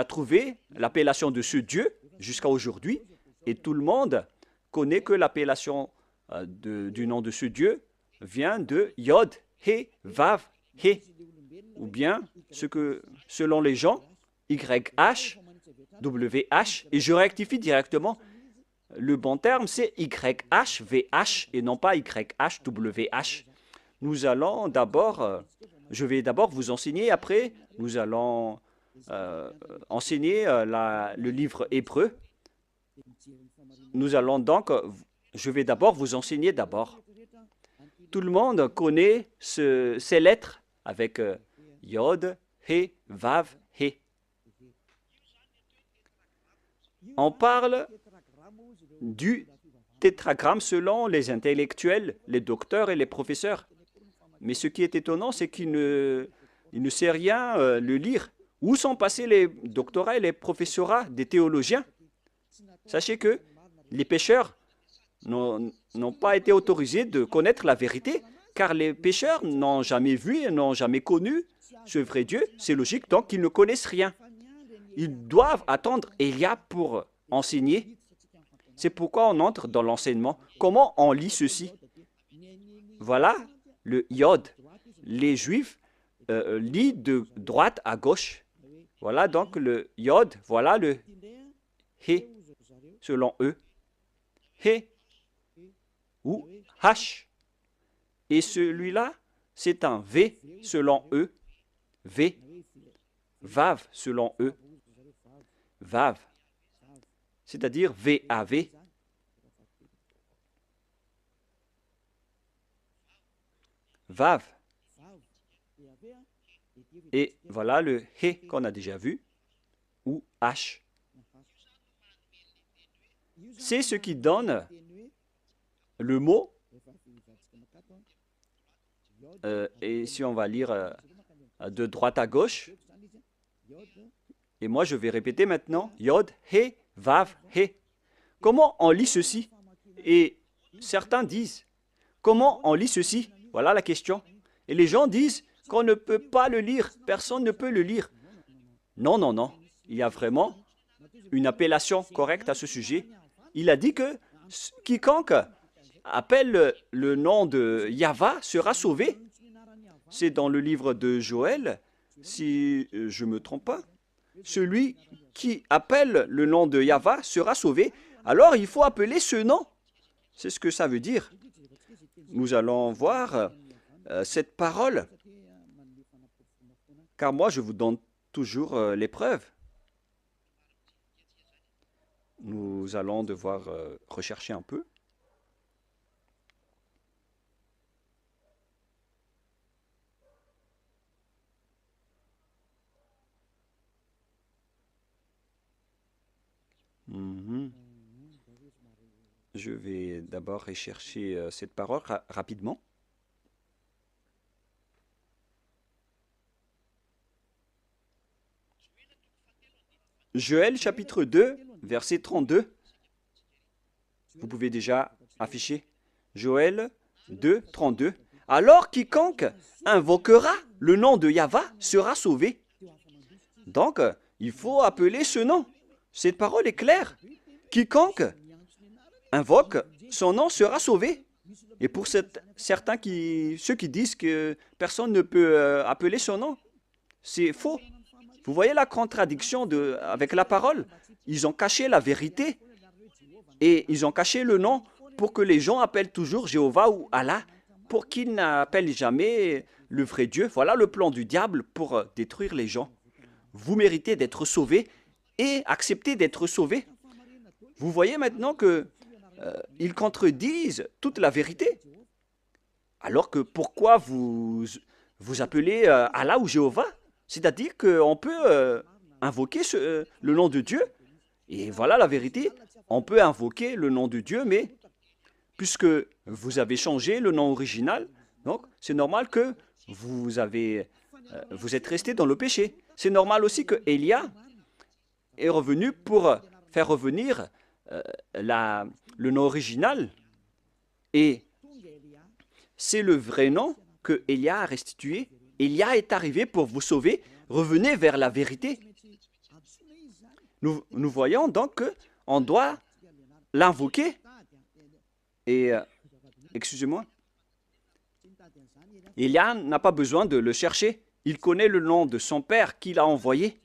trouvé l'appellation de ce Dieu jusqu'à aujourd'hui. Et tout le monde connaît que l'appellation du nom de ce Dieu vient de Yod, He, Vav, He. Ou bien, selon les gens, YH, WH. Et je rectifie directement, le bon terme c'est YHVH et non pas YHWH. Nous allons d'abord, je vais d'abord vous enseigner, après nous allons enseigner le livre hébreu. Nous allons donc, je vais d'abord vous enseigner d'abord. Tout le monde connaît ces lettres avec Yod, He, Vav, He. On parle du tétragramme selon les intellectuels, les docteurs et les professeurs. Mais ce qui est étonnant, c'est qu'il ne sait rien le lire. Où sont passés les doctorats et les professorats des théologiens? Sachez que les pécheurs n'ont pas été autorisés de connaître la vérité, car les pécheurs n'ont jamais vu et n'ont jamais connu ce vrai Dieu. C'est logique, donc ils ne connaissent rien. Ils doivent attendre Élia pour enseigner. C'est pourquoi on entre dans l'enseignement. Comment on lit ceci? Voilà le Yod. Les Juifs lisent de droite à gauche. Voilà donc le Yod. Voilà le He, selon eux. He ou H. Et celui-là, c'est un V, selon eux. V. Vav, selon eux. Vav. C'est-à-dire V-A-V. Vav. Et voilà le He qu'on a déjà vu, ou H. c'est ce qui donne le mot. Et si on va lire de droite à gauche, et moi je vais répéter maintenant, Yod, He, Vav, He. Comment on lit ceci? Et certains disent, comment on lit ceci? Voilà la question. Et les gens disent qu'on ne peut pas le lire, personne ne peut le lire. Non, non, non. Il y a vraiment une appellation correcte à ce sujet. Il a dit que quiconque appelle le nom de Yahva sera sauvé. C'est dans le livre de Joël, si je ne me trompe pas. Celui qui appelle le nom de Yahva sera sauvé. Alors il faut appeler ce nom. C'est ce que ça veut dire. Nous allons voir cette parole. Car moi, je vous donne toujours les preuves. Nous allons devoir rechercher un peu. Je vais d'abord rechercher cette parole rapidement. Joël chapitre 2, verset 32. Vous pouvez déjà afficher. Joël 2, 32. Alors quiconque invoquera le nom de Yahva sera sauvé. Donc, il faut appeler ce nom. Cette parole est claire. Quiconque invoque son nom sera sauvé. Et pour ceux qui disent que personne ne peut appeler son nom, c'est faux. Vous voyez la contradiction avec la parole? Ils ont caché la vérité et ils ont caché le nom pour que les gens appellent toujours Jéhovah ou Allah, pour qu'ils n'appellent jamais le vrai Dieu. Voilà le plan du diable pour détruire les gens. Vous méritez d'être sauvés et accepter d'être sauvés. Vous voyez maintenant qu'ils contredisent toute la vérité. Alors que pourquoi vous appelez Allah ou Jéhovah? C'est-à-dire qu'on peut invoquer le nom de Dieu. Et voilà la vérité. On peut invoquer le nom de Dieu, mais puisque vous avez changé le nom original, donc c'est normal que vous êtes resté dans le péché. C'est normal aussi que Élia est revenu pour faire revenir le nom original. Et c'est le vrai nom que Élia a restitué. Élia est arrivé pour vous sauver. Revenez vers la vérité. Nous voyons donc qu'on doit l'invoquer. Et, excusez-moi, Élia n'a pas besoin de le chercher. Il connaît le nom de son père qui a envoyé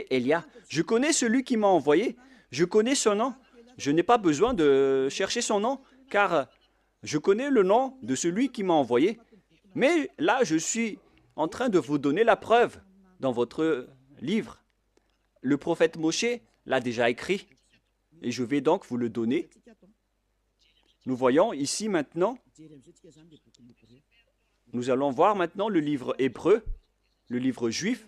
Élia. Je connais celui qui m'a envoyé. Je connais son nom. Je n'ai pas besoin de chercher son nom, car je connais le nom de celui qui m'a envoyé. Mais là, je suis en train de vous donner la preuve dans votre livre. Le prophète Moshe l'a déjà écrit et je vais donc vous le donner. Nous voyons ici maintenant, nous allons voir maintenant le livre hébreu, le livre juif,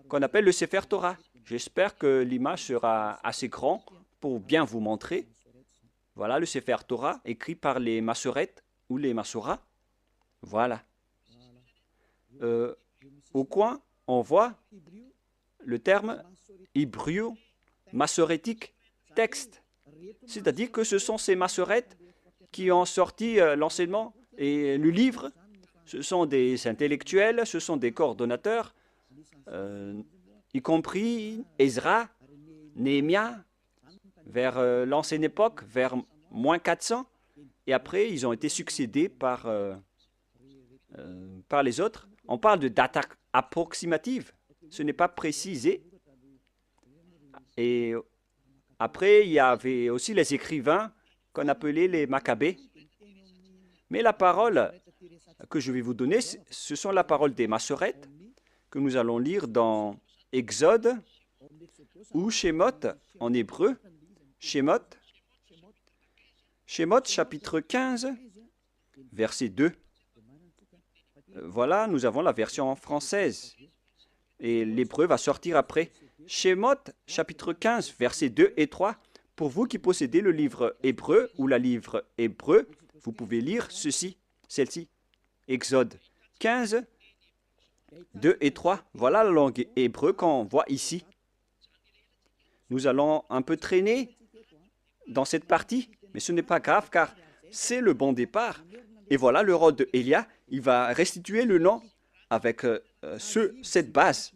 qu'on appelle le Sefer Torah. J'espère que l'image sera assez grande pour bien vous montrer. Voilà le Sefer Torah écrit par les Massorètes ou les Massorats. Voilà. Au coin, on voit le terme hébreu massorétique texte. C'est-à-dire que ce sont ces massorètes qui ont sorti l'enseignement et le livre. Ce sont des intellectuels, ce sont des coordonnateurs, y compris Ezra, Néhémia, vers l'ancienne époque, vers moins 400. Et après, ils ont été succédés par les autres. On parle de date approximative. Ce n'est pas précisé. Et après, il y avait aussi les écrivains qu'on appelait les Maccabées. Mais la parole que je vais vous donner, ce sont la parole des Massorètes que nous allons lire dans Exode ou Shemot en hébreu. Shemot chapitre 15, verset 2. Voilà, nous avons la version française. Et l'hébreu va sortir après. Shemot, chapitre 15, versets 2 et 3. Pour vous qui possédez le livre hébreu ou la livre hébreu, vous pouvez lire celle-ci. Exode 15, 2 et 3. Voilà la langue hébreu qu'on voit ici. Nous allons un peu traîner dans cette partie, mais ce n'est pas grave car c'est le bon départ. Et voilà le rôle de Elia, il va restituer le nom avec cette base.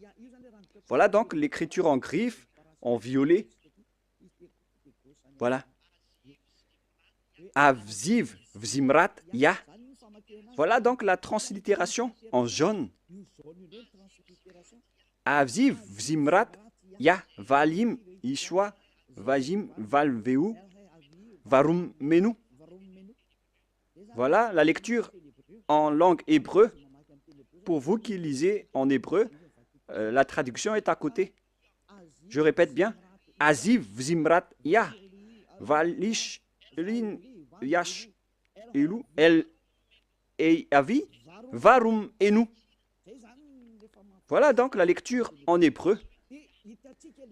Voilà donc l'écriture en griffe, en violet. Voilà. Avziv, Vzimrat, Ya. Voilà donc la translittération en jaune. Avziv, Vzimrat, Ya, Valim, Ishwa, Vajim, Valveu, Varum, Menu. Voilà la lecture en langue hébreu. Pour vous qui lisez en hébreu, la traduction est à côté. Je répète bien. Aziv, Vzimrat, Ya, Valish, Lin, Yash, Elu, El, Avi, Varum, Enu. Voilà donc la lecture en hébreu.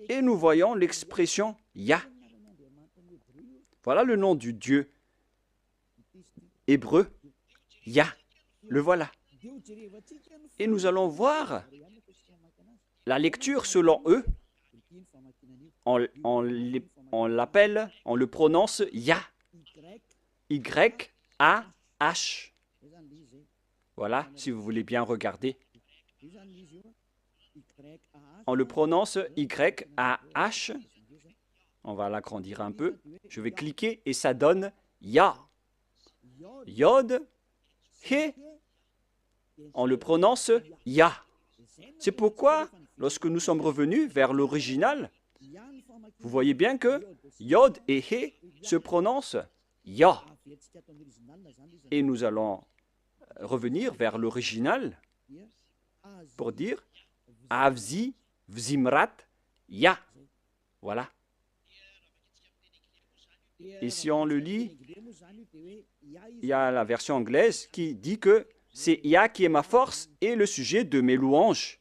Et nous voyons l'expression Ya. Voilà le nom du Dieu hébreu. Ya. Le voilà. Et nous allons voir la lecture selon eux. On l'appelle, on le prononce Ya. Y-A-H. Voilà, si vous voulez bien regarder. On le prononce Y-A-H. On va l'agrandir un peu. Je vais cliquer et ça donne Ya. Yod, He. On le prononce Ya. C'est pourquoi, lorsque nous sommes revenus vers l'original, vous voyez bien que Yod et He se prononcent Ya. Et nous allons revenir vers l'original pour dire Avzi, Vzimrat, Ya. Voilà. Et si on le lit, il y a la version anglaise qui dit que c'est Ya qui est ma force et le sujet de mes louanges.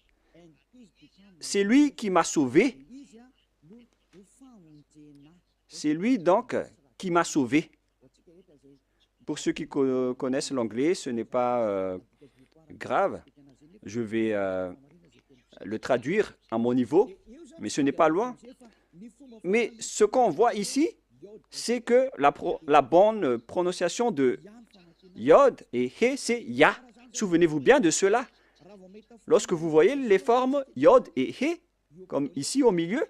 C'est lui qui m'a sauvé. C'est lui donc qui m'a sauvé. Pour ceux qui connaissent l'anglais, ce n'est pas grave. Je vais le traduire à mon niveau, mais ce n'est pas loin. Mais ce qu'on voit ici, c'est que la bonne prononciation de Yod et He, c'est Ya. Souvenez-vous bien de cela. Lorsque vous voyez les formes Yod et He, comme ici au milieu,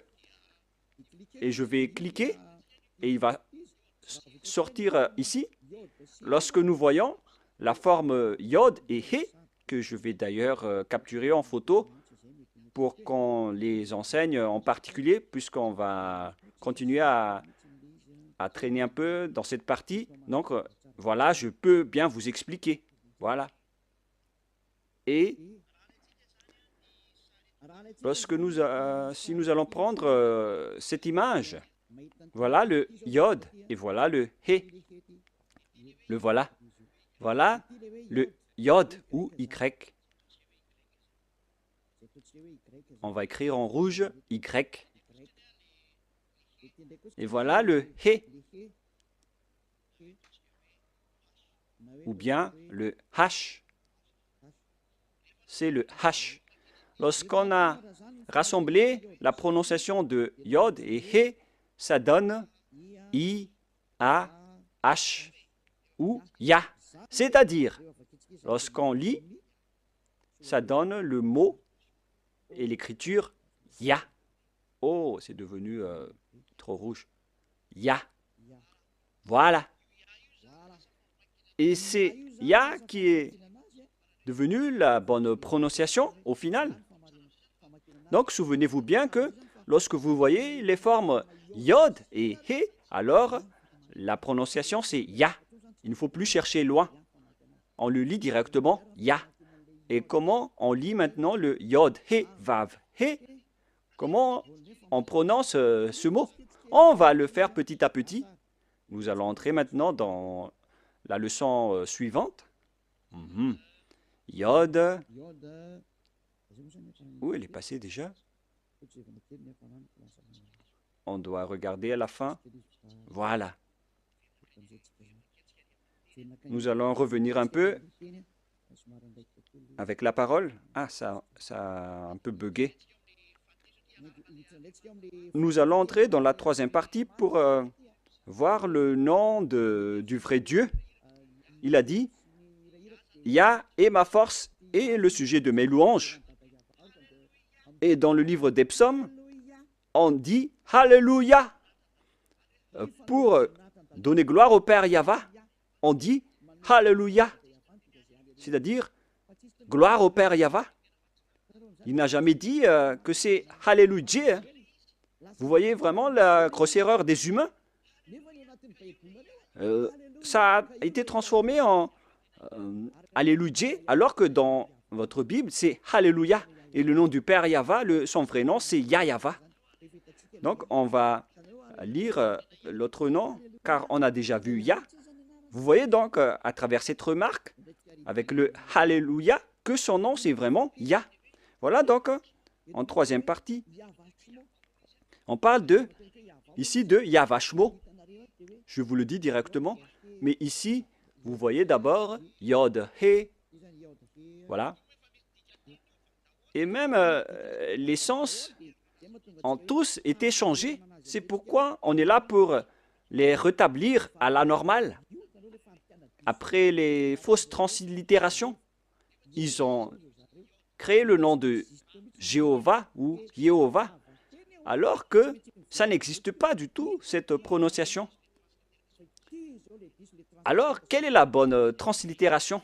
et je vais cliquer, et il va sortir ici. Lorsque nous voyons la forme Yod et He, que je vais d'ailleurs capturer en photo pour qu'on les enseigne en particulier, puisqu'on va continuer à traîner un peu dans cette partie. Donc, voilà, je peux bien vous expliquer. Voilà. Et lorsque si nous allons prendre cette image, voilà le Yod et voilà le He. Le voilà. Voilà le Yod ou Y. On va écrire en rouge Y. Et voilà le He. Ou bien le H. C'est le H. Lorsqu'on a rassemblé la prononciation de Yod et He, ça donne I, A, H ou Ya. C'est-à-dire, lorsqu'on lit, ça donne le mot et l'écriture Ya. Oh, c'est devenu trop rouge. Ya. Voilà. Et c'est Ya qui est devenu la bonne prononciation au final. Donc, souvenez-vous bien que lorsque vous voyez les formes Yod et He, alors la prononciation c'est Ya. Il ne faut plus chercher loin. On le lit directement Ya. Et comment on lit maintenant le Yod, He, Vav, He? Comment on prononce ce mot? On va le faire petit à petit. Nous allons entrer maintenant dans la leçon suivante. Yod. Où elle est passée déjà? On doit regarder à la fin. Voilà. Nous allons revenir un peu avec la parole. Ah, ça a un peu bugué. Nous allons entrer dans la troisième partie pour voir le nom du vrai Dieu. Il a dit, Yah est ma force et le sujet de mes louanges. Et dans le livre des psaumes, on dit Alléluia. Pour donner gloire au Père Yahva, on dit Alléluia. C'est-à-dire gloire au Père Yahva. Il n'a jamais dit que c'est Alléluia. Vous voyez vraiment la grosse erreur des humains. Ça a été transformé en Alléluia, alors que dans votre Bible, c'est Alléluia. Et le nom du Père Yahva, son vrai nom, c'est Yahva. Donc, on va lire l'autre nom, car on a déjà vu Yah. Vous voyez donc, à travers cette remarque, avec le Alléluia, que son nom, c'est vraiment Yah. Voilà donc, en troisième partie, on parle ici de Yahva Shmo. Je vous le dis directement, mais ici, vous voyez d'abord Yod, He. Voilà. Et même les sens ont tous été changés. C'est pourquoi on est là pour les rétablir à la normale. Après les fausses translittérations, ils ont créé le nom de Jéhovah ou Yehovah, alors que ça n'existe pas du tout, cette prononciation. Alors, quelle est la bonne translittération?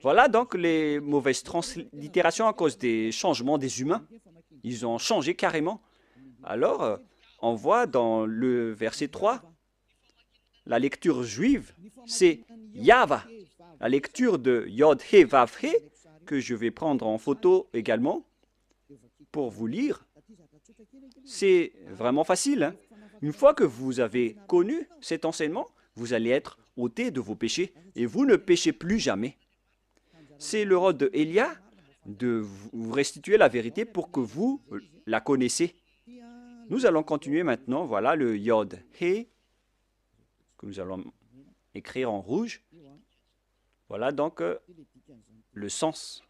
Voilà donc les mauvaises translittérations à cause des changements des humains. Ils ont changé carrément. Alors, on voit dans le verset 3, la lecture juive, c'est Yahva. La lecture de Yod He Vav He, que je vais prendre en photo également pour vous lire, c'est vraiment facile. Hein? Une fois que vous avez connu cet enseignement, vous allez être ôté de vos péchés et vous ne péchez plus jamais. C'est le rôle de Elia de vous restituer la vérité pour que vous la connaissez. Nous allons continuer maintenant. Voilà le Yod He que nous allons écrire en rouge. Voilà donc le sens.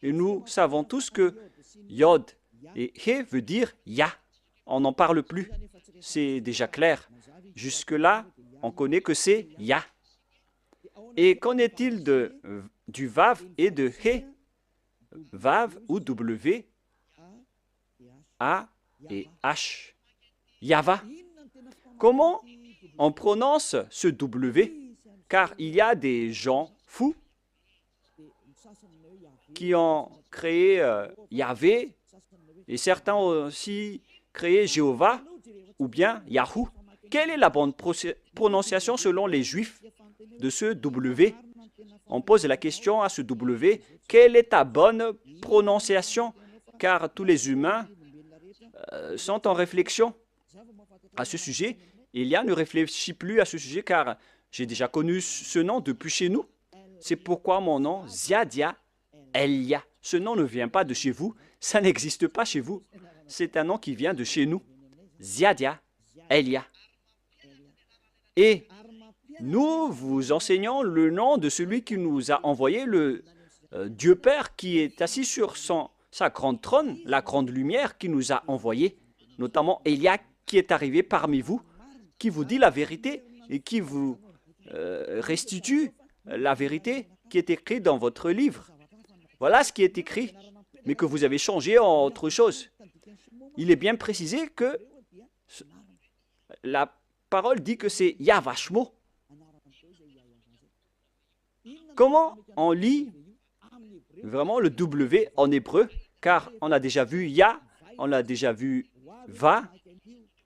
Et nous savons tous que Yod et He veut dire Yah. On n'en parle plus. C'est déjà clair. Jusque-là, on connaît que c'est Yah. Et qu'en est-il du Vav et de He? Vav ou W, A et H. Yahva. Comment on prononce ce W? Car il y a des gens fous qui ont créé Yahvé et certains ont aussi créé Jéhovah ou bien Yahou. Quelle est la bonne prononciation selon les Juifs de ce W? On pose la question à ce W, quelle est ta bonne prononciation? Car tous les humains sont en réflexion à ce sujet. Elia ne réfléchit plus à ce sujet car j'ai déjà connu ce nom depuis chez nous. C'est pourquoi mon nom, Ziadia Elia. Ce nom ne vient pas de chez vous, ça n'existe pas chez vous. C'est un nom qui vient de chez nous. Ziadia Elia. Et nous vous enseignons le nom de celui qui nous a envoyé, le Dieu Père qui est assis sur sa grande trône, la grande lumière qui nous a envoyé, notamment Elia qui est arrivé parmi vous, qui vous dit la vérité et qui vous restitue la vérité qui est écrite dans votre livre. Voilà ce qui est écrit, mais que vous avez changé en autre chose. Il est bien précisé que la parole dit que c'est Yahva Shmo. Comment on lit vraiment le W en hébreu? Car on a déjà vu Yah, on a déjà vu Va.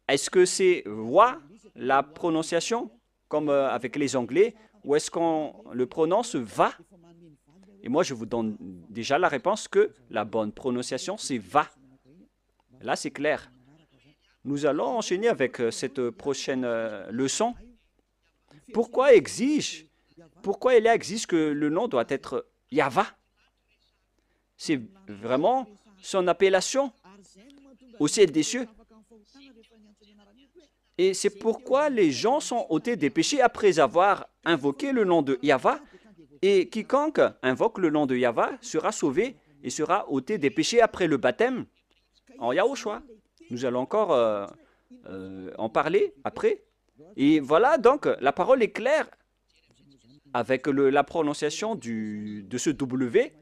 Est-ce que c'est Wa, la prononciation, comme avec les Anglais, ou est-ce qu'on le prononce Va? Et moi, je vous donne déjà la réponse que la bonne prononciation, c'est Va. Là, c'est clair. Nous allons enchaîner avec cette prochaine leçon. Pourquoi Elia exige que le nom doit être Yahva? C'est vraiment son appellation. au ciel des cieux. Et c'est pourquoi les gens sont ôtés des péchés après avoir invoqué le nom de Yahva. Et quiconque invoque le nom de Yahva sera sauvé et sera ôté des péchés après le baptême en Yahushua. Nous allons encore en parler après. Et voilà, donc, la parole est claire. Avec la prononciation de ce W,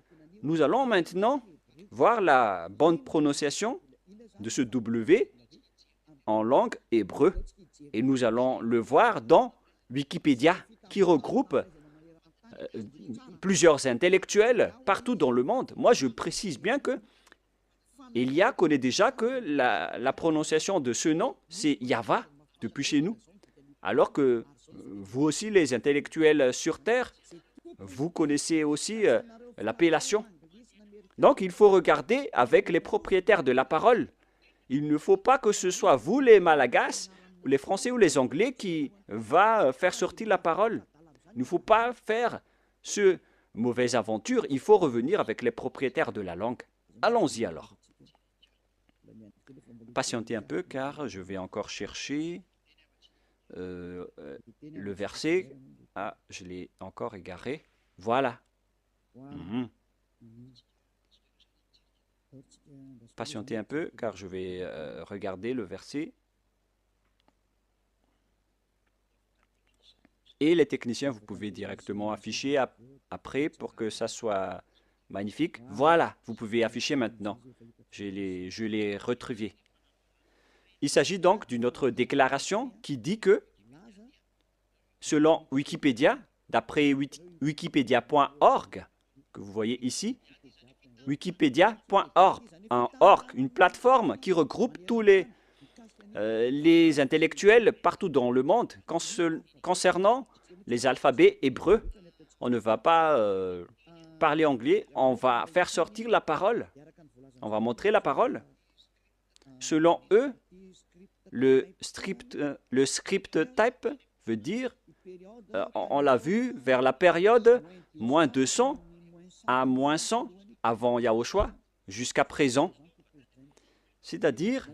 nous allons maintenant voir la bonne prononciation de ce W en langue hébreu. Et nous allons le voir dans Wikipédia, qui regroupe plusieurs intellectuels partout dans le monde. Moi, je précise bien que Elia connaît déjà que la prononciation de ce nom, c'est Yahva, depuis chez nous. Alors que vous aussi, les intellectuels sur Terre, vous connaissez aussi l'appellation. Donc, il faut regarder avec les propriétaires de la parole. Il ne faut pas que ce soit vous, les Malagasy, les Français ou les Anglais, qui va faire sortir la parole. Il ne faut pas faire ce mauvaise aventure. Il faut revenir avec les propriétaires de la langue. Allons-y alors. Patientez un peu car je vais encore chercher le verset. Ah, je l'ai encore égaré. Voilà. Patientez un peu car je vais regarder le verset. Et les techniciens, vous pouvez directement afficher après pour que ça soit magnifique. Voilà, vous pouvez afficher maintenant. Je l'ai retrouvé. Il s'agit donc d'une autre déclaration qui dit que, selon Wikipédia, d'après wikipedia.org, que vous voyez ici, wikipedia.org, une plateforme qui regroupe tous les intellectuels partout dans le monde concernant les alphabets hébreux. On ne va pas parler anglais, on va faire sortir la parole. On va montrer la parole. Selon eux, le script type veut dire, on l'a vu, vers la période moins 200 à moins 100 avant Yahushua jusqu'à présent. C'est-à-dire,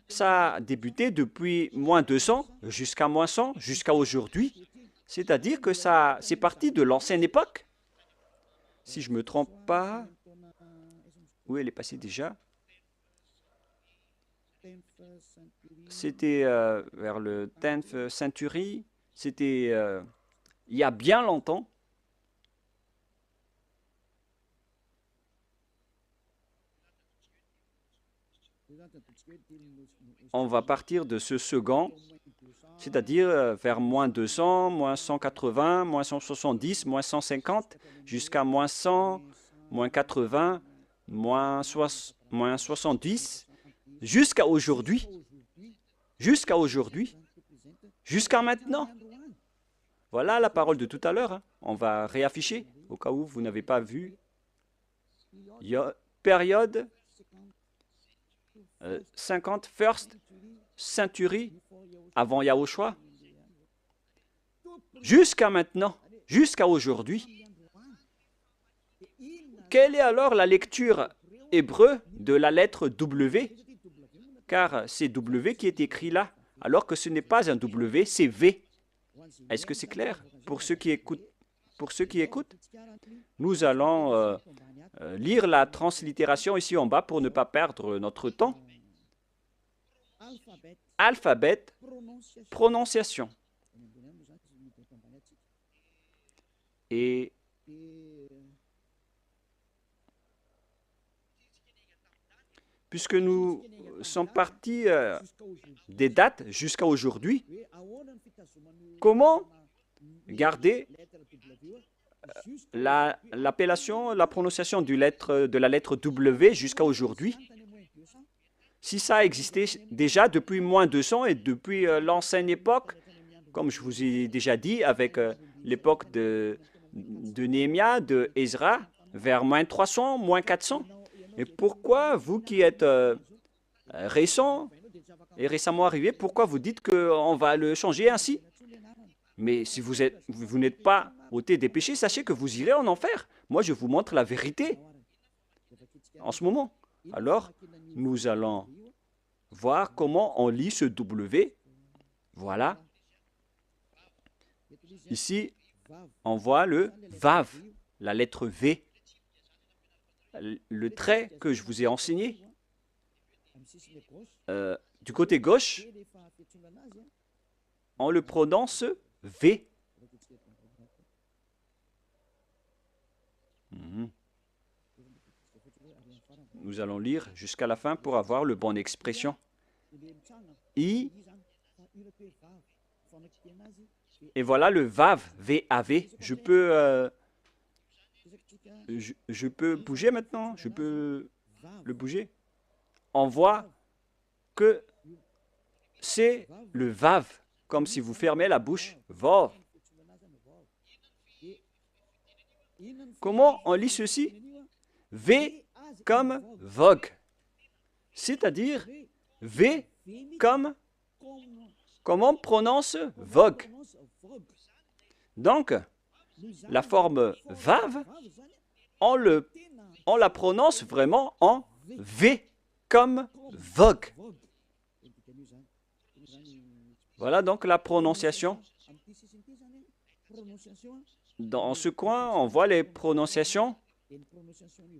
ça a débuté depuis moins 200 jusqu'à moins 100, jusqu'à aujourd'hui. C'est-à-dire que c'est parti de l'ancienne époque. Si je ne me trompe pas, où elle est passée déjà? C'était vers le 10th century. C'était il y a bien longtemps. On va partir de ce second, c'est-à-dire vers moins 200, moins 180, moins 170, moins 150, jusqu'à moins 100, moins 80, moins 70, jusqu'à aujourd'hui, jusqu'à maintenant. Voilà la parole de tout à l'heure. On va réafficher, au cas où vous n'avez pas vu. Période 50 first century avant Yahushua, jusqu'à maintenant, jusqu'à aujourd'hui. Quelle est alors la lecture hébreu de la lettre W? Car c'est W qui est écrit là, alors que ce n'est pas un W, c'est V. Est-ce que c'est clair pour ceux qui écoutent? Nous allons lire la translittération ici en bas pour ne pas perdre notre temps. Alphabet, prononciation. Et puisque nous sommes partis des dates jusqu'à aujourd'hui, comment garder l'appellation, la prononciation de la lettre W jusqu'à aujourd'hui? Si ça existait déjà depuis moins 200 et depuis l'ancienne époque, comme je vous ai déjà dit, avec l'époque de Néhémie, de Ezra, vers moins 300, moins 400. Et pourquoi, vous qui êtes récent et récemment arrivé, pourquoi vous dites qu'on va le changer ainsi? Mais si vous n'êtes pas ôté des péchés, sachez que vous irez en enfer. Moi, je vous montre la vérité en ce moment. Alors, nous allons voir comment on lit ce W. Voilà. Ici, on voit le Vav, la lettre V. Le trait que je vous ai enseigné, du côté gauche, on le prononce V. Nous allons lire jusqu'à la fin pour avoir le bonne expression. I. Et voilà le Vav, V-A-V. Je peux bouger maintenant? Je peux le bouger? On voit que c'est le Vav, comme si vous fermez la bouche. Vav. Comment on lit ceci? V comme vogue, c'est-à-dire V comme, comment on prononce vogue. Donc, la forme Vav, on la prononce vraiment en V comme vogue. Voilà donc la prononciation. Dans ce coin, on voit les prononciations.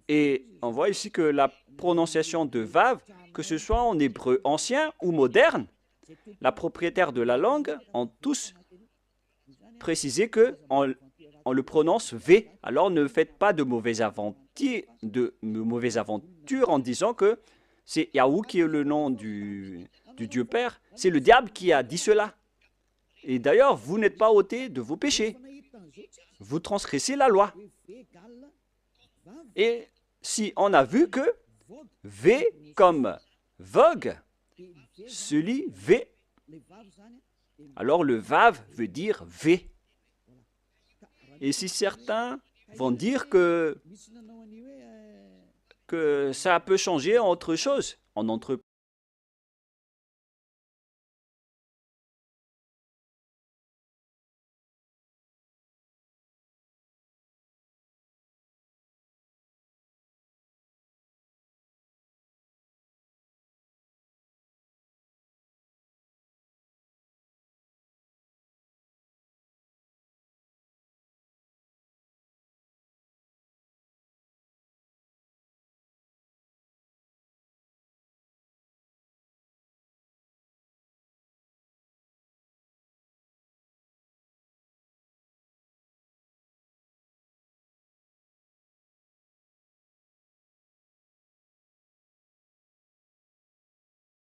Et on voit ici que la prononciation de Vav, que ce soit en hébreu ancien ou moderne, la propriétaire de la langue ont tous précisé qu'on le prononce V. Alors ne faites pas de mauvaises aventures en disant que c'est Yahou qui est le nom du Dieu Père. C'est le diable qui a dit cela. Et d'ailleurs, vous n'êtes pas ôté de vos péchés. Vous transgressez la loi. Et si on a vu que V comme vogue se lit V, alors le Vav veut dire V. Et si certains vont dire que ça peut changer en autre chose,